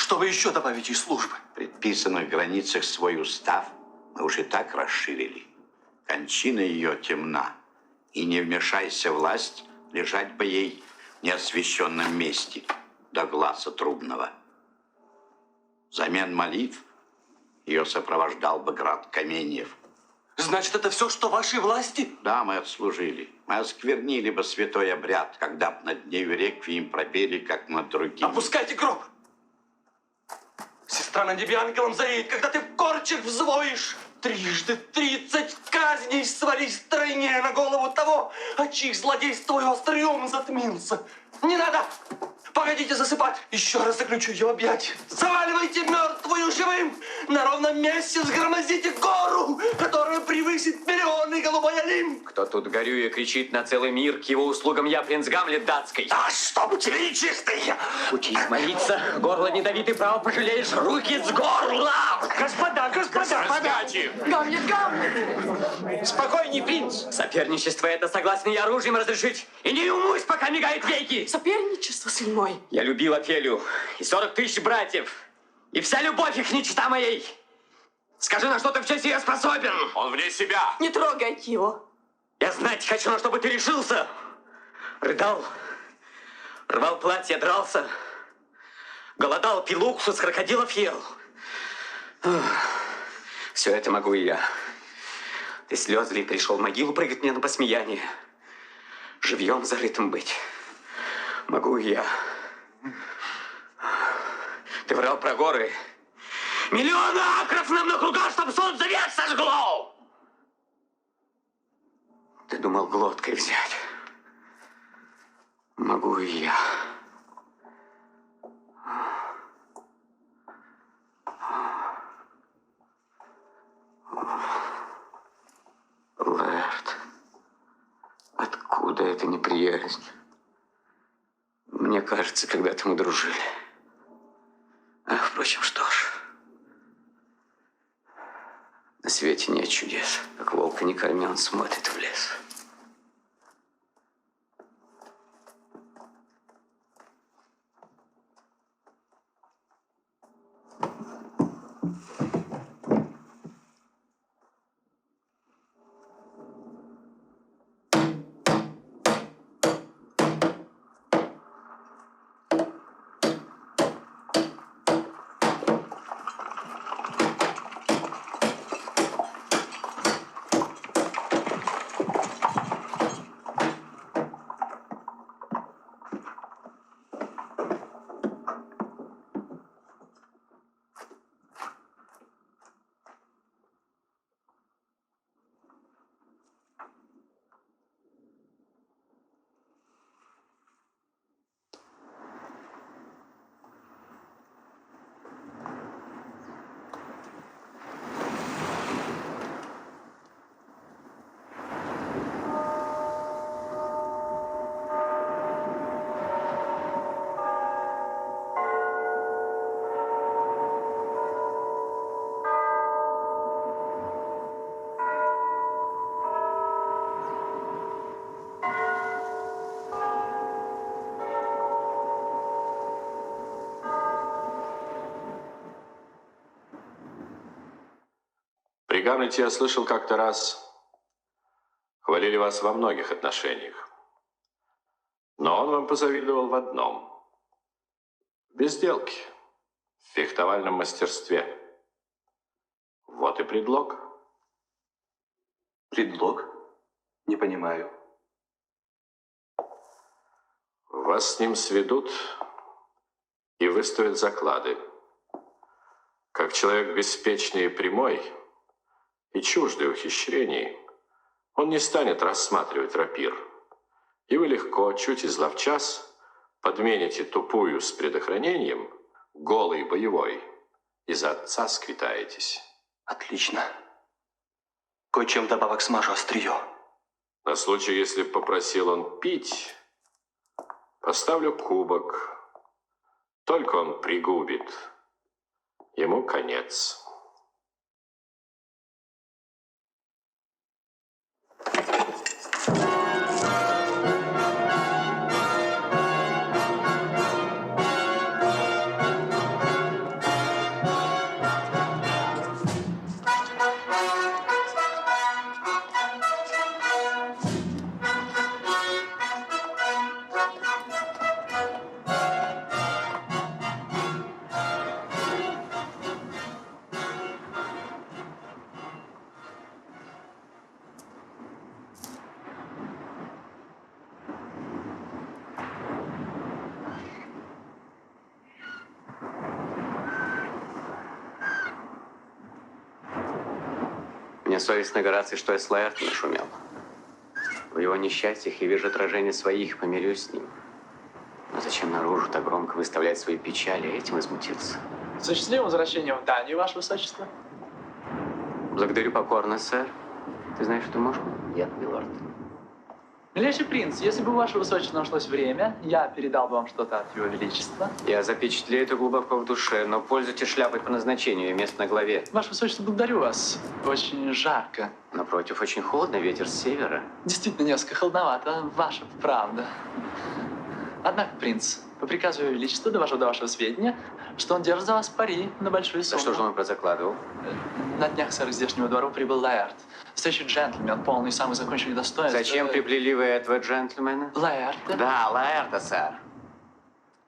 Что вы еще добавите из службы? В предписанных границах свой устав мы уже так расширили. Кончина ее темна. И не вмешайся власть, лежать бы ей в неосвященном месте до глаза трубного. Взамен молитв ее сопровождал бы град каменьев. Значит, это все, что вашей власти? Да, мы отслужили. Мы осквернили бы святой обряд, когда б над нею реквием пропели, как над другими. Опускайте гроб! Сестра на небе ангелом заедет, когда ты в корчах взвоишь. 30 казней свались тройне на голову того, от чьих злодейств твой острый ум затмился. Не надо! Погодите засыпать. Еще раз заключу ее объятия. Заваливайте мертвую живым. На ровном месте сгромоздите гору, которая превысит миллионы голубой олимп. Кто тут горюя кричит на целый мир, к его услугам я принц Гамлет датской. Да чтоб тебе нечистый! Учись молиться, горло не дави, ты право пожалеешь, руки с горла! Господа! Гамлет, Гамлет! Спокойней, принц! Соперничество это согласен я оружием разрешить. И не умусь, пока мигают веки. Соперничество, сын мой. Я любил Офелию и 40 000 братьев. И вся любовь их мечта моей. Скажи, на что ты в честь ее способен? Он вне себя. Не трогайте его. Я знать хочу, на что бы ты решился. Рыдал, рвал платье, дрался. Голодал, пил уксус, крокодилов ел. Все это могу и я. Ты слезли и пришел в могилу прыгать мне на посмеяние. Живьем зарытым быть. Могу и я. Ты врал про горы. Миллионы акров нам на кругах, чтоб солнце век сожгло. Ты думал глоткой взять. Могу и я. Лэрд, откуда эта неприязнь? Мне кажется, когда-то мы дружили. А, впрочем, что ж. На свете нет чудес. Как волка не корми, он смотрит в лес. При Гамлете я слышал как-то раз, хвалили вас во многих отношениях. Но он вам позавидовал в одном. В безделке, в фехтовальном мастерстве. Вот и предлог. Предлог? Не понимаю. Вас с ним сведут и выставят заклады. Как человек беспечный и прямой, и чуждый ухищрений, он не станет рассматривать рапир. И вы легко, чуть изловчас, подмените тупую с предохранением голый боевой, и за отца сквитаетесь. Отлично. Кое-чем добавок смажу острие. На случай, если б попросил он пить, поставлю кубок. Только он пригубит, ему конец. Мне совестно, Гораций, что я с Лаэртом нашумел. В его несчастьях я вижу отражение своих и помирюсь с ним. Но зачем наружу так громко выставлять свои печали? Я этим возмутился. С счастливым возвращением в Данию, Ваше Высочество. Благодарю покорно, сэр. Ты знаешь, что можешь? Нет, милорд. Милейший принц, если бы у Вашего Высочества нашлось время, я передал бы вам что-то от Его Величества. Я запечатлею это глубоко в душе, но пользуйтесь шляпой по назначению и место на голове. Ваше Высочество, благодарю вас. Очень жарко. Напротив, очень холодно, ветер с севера. Действительно, несколько холодновато, ваша правда. Однако, принц, по приказу Его Величества, довожу до вашего сведения, что он держит за вас пари на большую сумму. Да что же он прозакладывал? На днях, сэр, к здешнему двору прибыл Лаэрт. Настоящий джентльмен, полный самый законченный достоинств. Зачем приплели вы этого джентльмена? Лаэрта? Да, Лаэрта, сэр.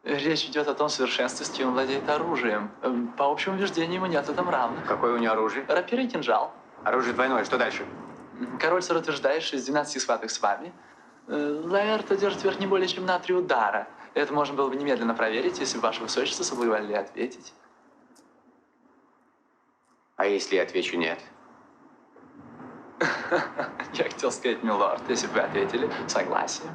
Речь идет о том совершенстве, с чем он владеет оружием. По общему убеждению, ему нет там равных. Какое у него оружие? Рапира и кинжал. Оружие двойное, что дальше? Король, сэр, утверждает, что из 12 схваток с вами Лаэрт одержит верх не более чем на 3 удара. Это можно было бы немедленно проверить, если бы Ваше Высочество соблаговолили ответить. А если я отвечу нет? Я хотел сказать, милорд, если бы вы ответили согласие.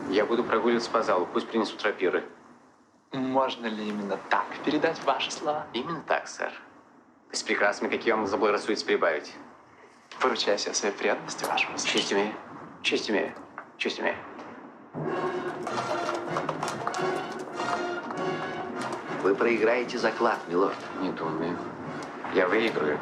Я буду прогуливаться по залу, пусть принесут рапиры. Можно ли именно так передать ваши слова? Именно так, сэр. С прекрасными, какие вам заблагорассудится прибавить. Поручаю себе своей преданности, Ваше Высочество. Честь имею. Честь имею. Честь имею. Вы проиграете заклад, милорд. Не думаю. Я выиграю.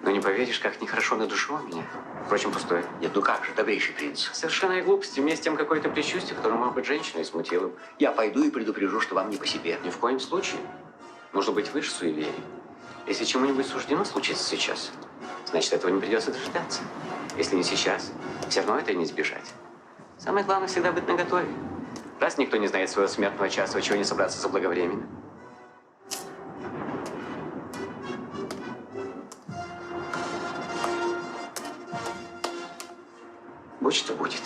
Но не поверишь, как нехорошо на душе у меня. Впрочем, пустое. Нет, ну как же, добрейший принц. Совершенная глупость. Вместе с тем какое-то предчувствие, которое, может быть, женщину и смутило. Я пойду и предупрежу, что вам не по себе. Ни в коем случае. Нужно быть выше суеверий. Если чему-нибудь суждено случиться сейчас, значит, этого не придется дожидаться. Если не сейчас, все равно это и не избежать. Самое главное всегда быть наготове. Раз никто не знает своего смертного часа, чего не собраться заблаговременно. Будь что будет.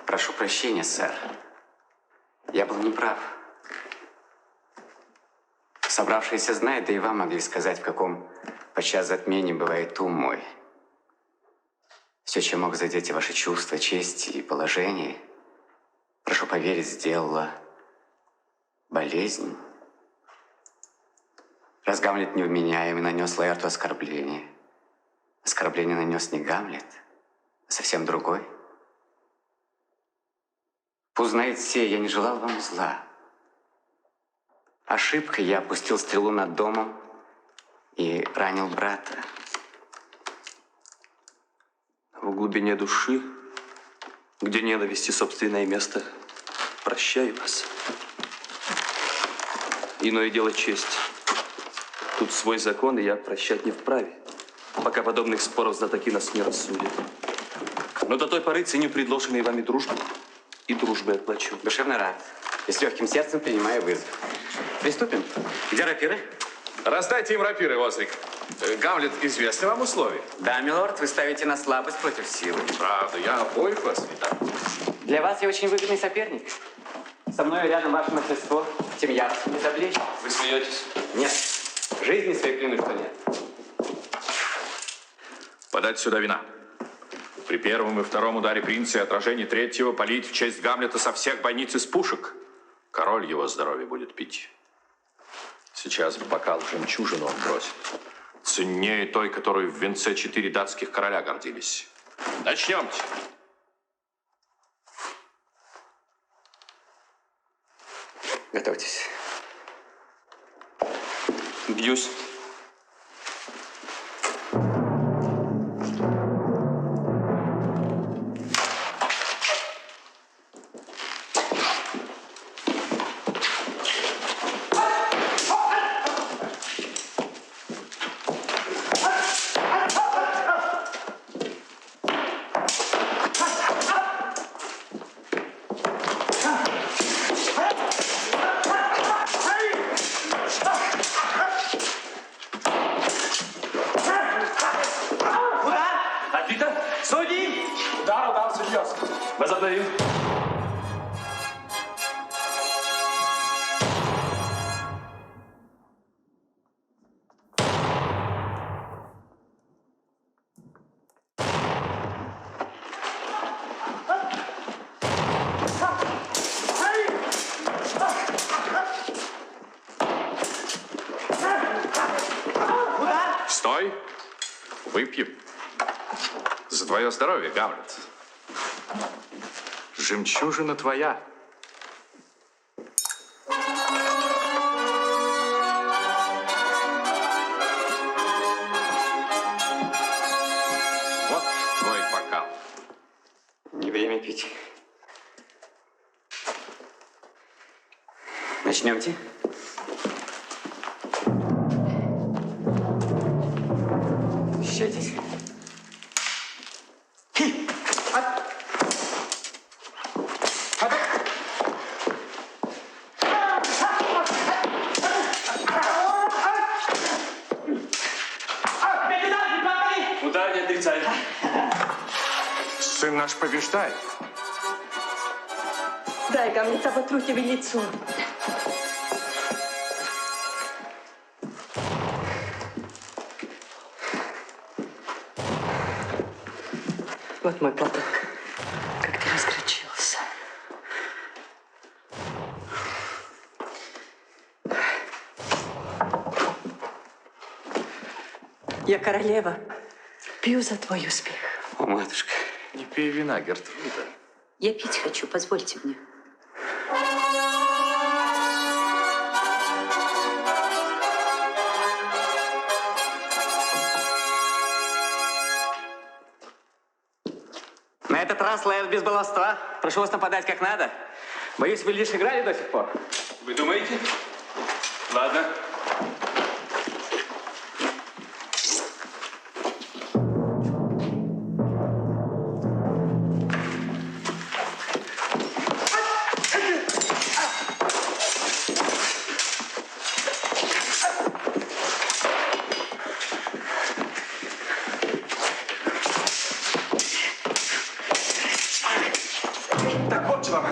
Прошу прощения, сэр. Я был неправ. Собравшиеся знают, да и вам могли сказать, в каком подчас затмении бывает ум мой. Все, чем мог задеть и ваши чувства, честь и положение, прошу поверить, сделала болезнь. Раз Гамлет невменяем и нанес Лаэрту оскорбление. Оскорбление нанес не Гамлет, а совсем другой. Пусть знает все, я не желал вам зла. Ошибкой я опустил стрелу над домом и ранил брата. В глубине души, где ненависти собственное место, прощаю вас. Иное дело честь. Тут свой закон, и я прощать не вправе, пока подобных споров знатоки нас не рассудят. Но до той поры ценю предложенные вами дружбу и дружбой отплачу. Душевно рад. И с легким сердцем принимаю вызов. Приступим. Где рапиры? Раздайте им рапиры, Острик. Гамлет, известны вам условия? Да, милорд, вы ставите на слабость против силы. Правда, я обоих вас витаю. Для вас я очень выгодный соперник. Со мной рядом ваше мастерство, тем яростно не завлечь. Вы смеетесь? Нет. Жизни своей клянусь, что нет. Подать сюда вина. При первом и втором ударе принца и отражении третьего полить в честь Гамлета со всех бойниц из пушек. Король его здоровье будет пить. Сейчас в бокал жемчужину он бросит. Ценнее той, которой в венце 4 датских короля гордились. Начнемте. Готовьтесь. Бьюсь. Возобновим. Стой. Выпьем. За твое здоровье, Гамлет. Жемчужина твоя. Вот твой бокал. Не время пить. Начнемте. Защищайтесь. Удар не отрицает. Сын наш побеждает. Дай, Гамлет, оботру тебе лицо. Вот мой платок. Как ты разгорячился. Я королева. Пью за твой успех. О, матушка. Не пей вина, Гертруда. Я пить хочу, позвольте мне. На этот раз, Лаэр, без баловства. Прошу вас нападать как надо. Боюсь, вы лишь играли до сих пор. Вы думаете? Ладно. Так, вот чего.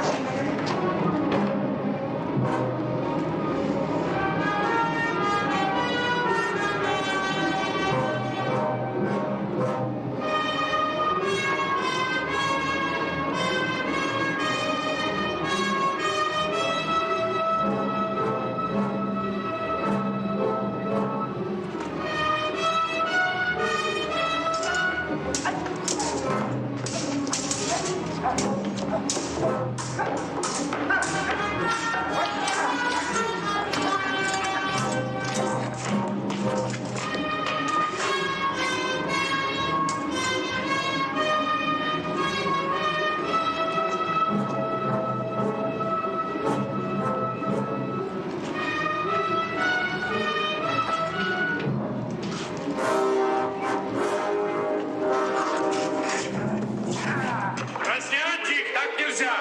Раздевайте их, так нельзя!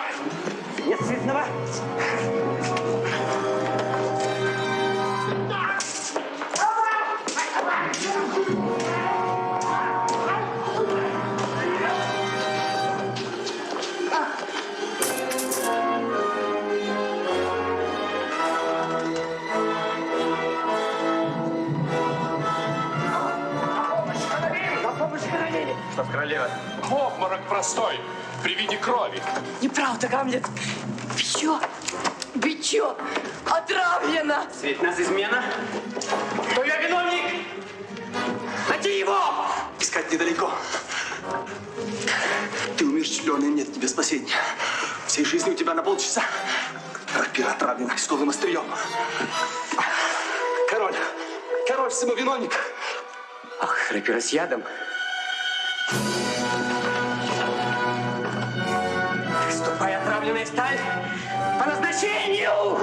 Нет связного. Что, королева? Обморок простой, при виде крови. Неправда, Гамлет. Бичо. Бичо. Отравлено. Ведь нас измена. Кто я виновник? Найди его! Искать недалеко. умерщвленный, нет тебе спасения. Всей жизни у тебя на полчаса. Рапира отравлена с голым острием. Король! Король самовиновник! Ах, рапира с ядом. Ступай, отравленная сталь, по назначению!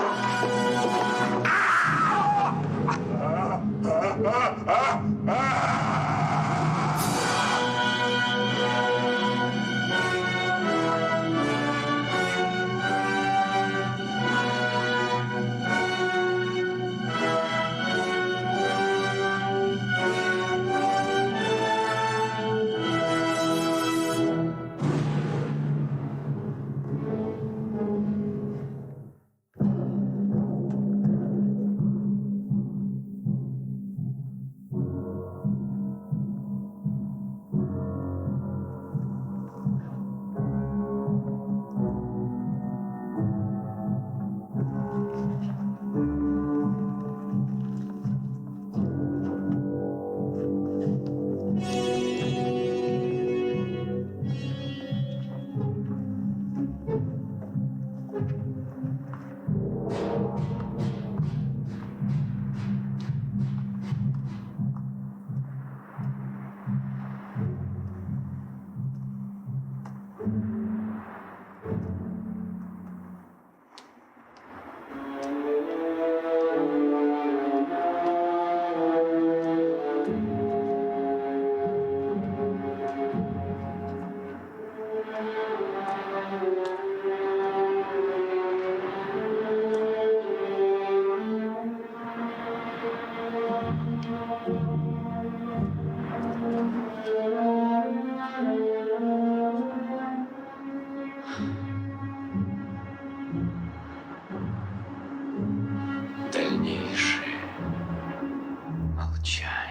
Дальнейшее молчание.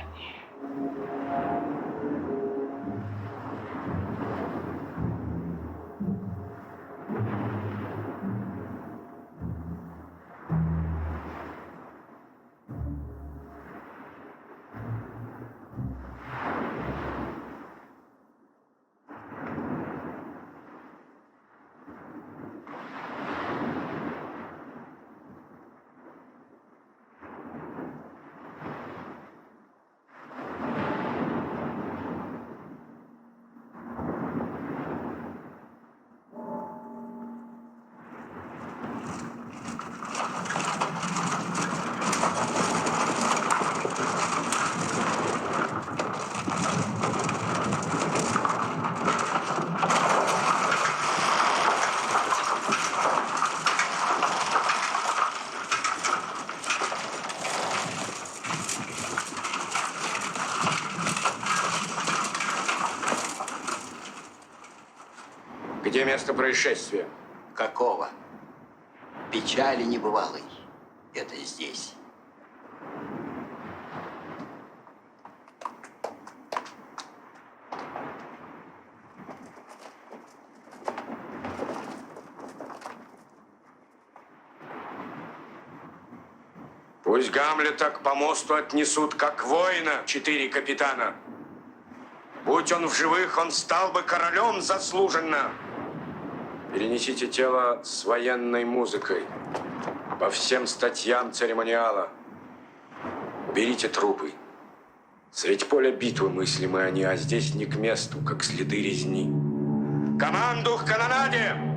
Где место происшествия? Какого? Печали небывалой. Это здесь. Пусть Гамлета к помосту отнесут, как воина, 4 капитана. Будь он в живых, он стал бы королем заслуженно. Перенесите тело с военной музыкой по всем статьям церемониала. Уберите трупы. Средь поля битвы мыслимы они, а здесь не к месту, как следы резни. Команду к канонаде!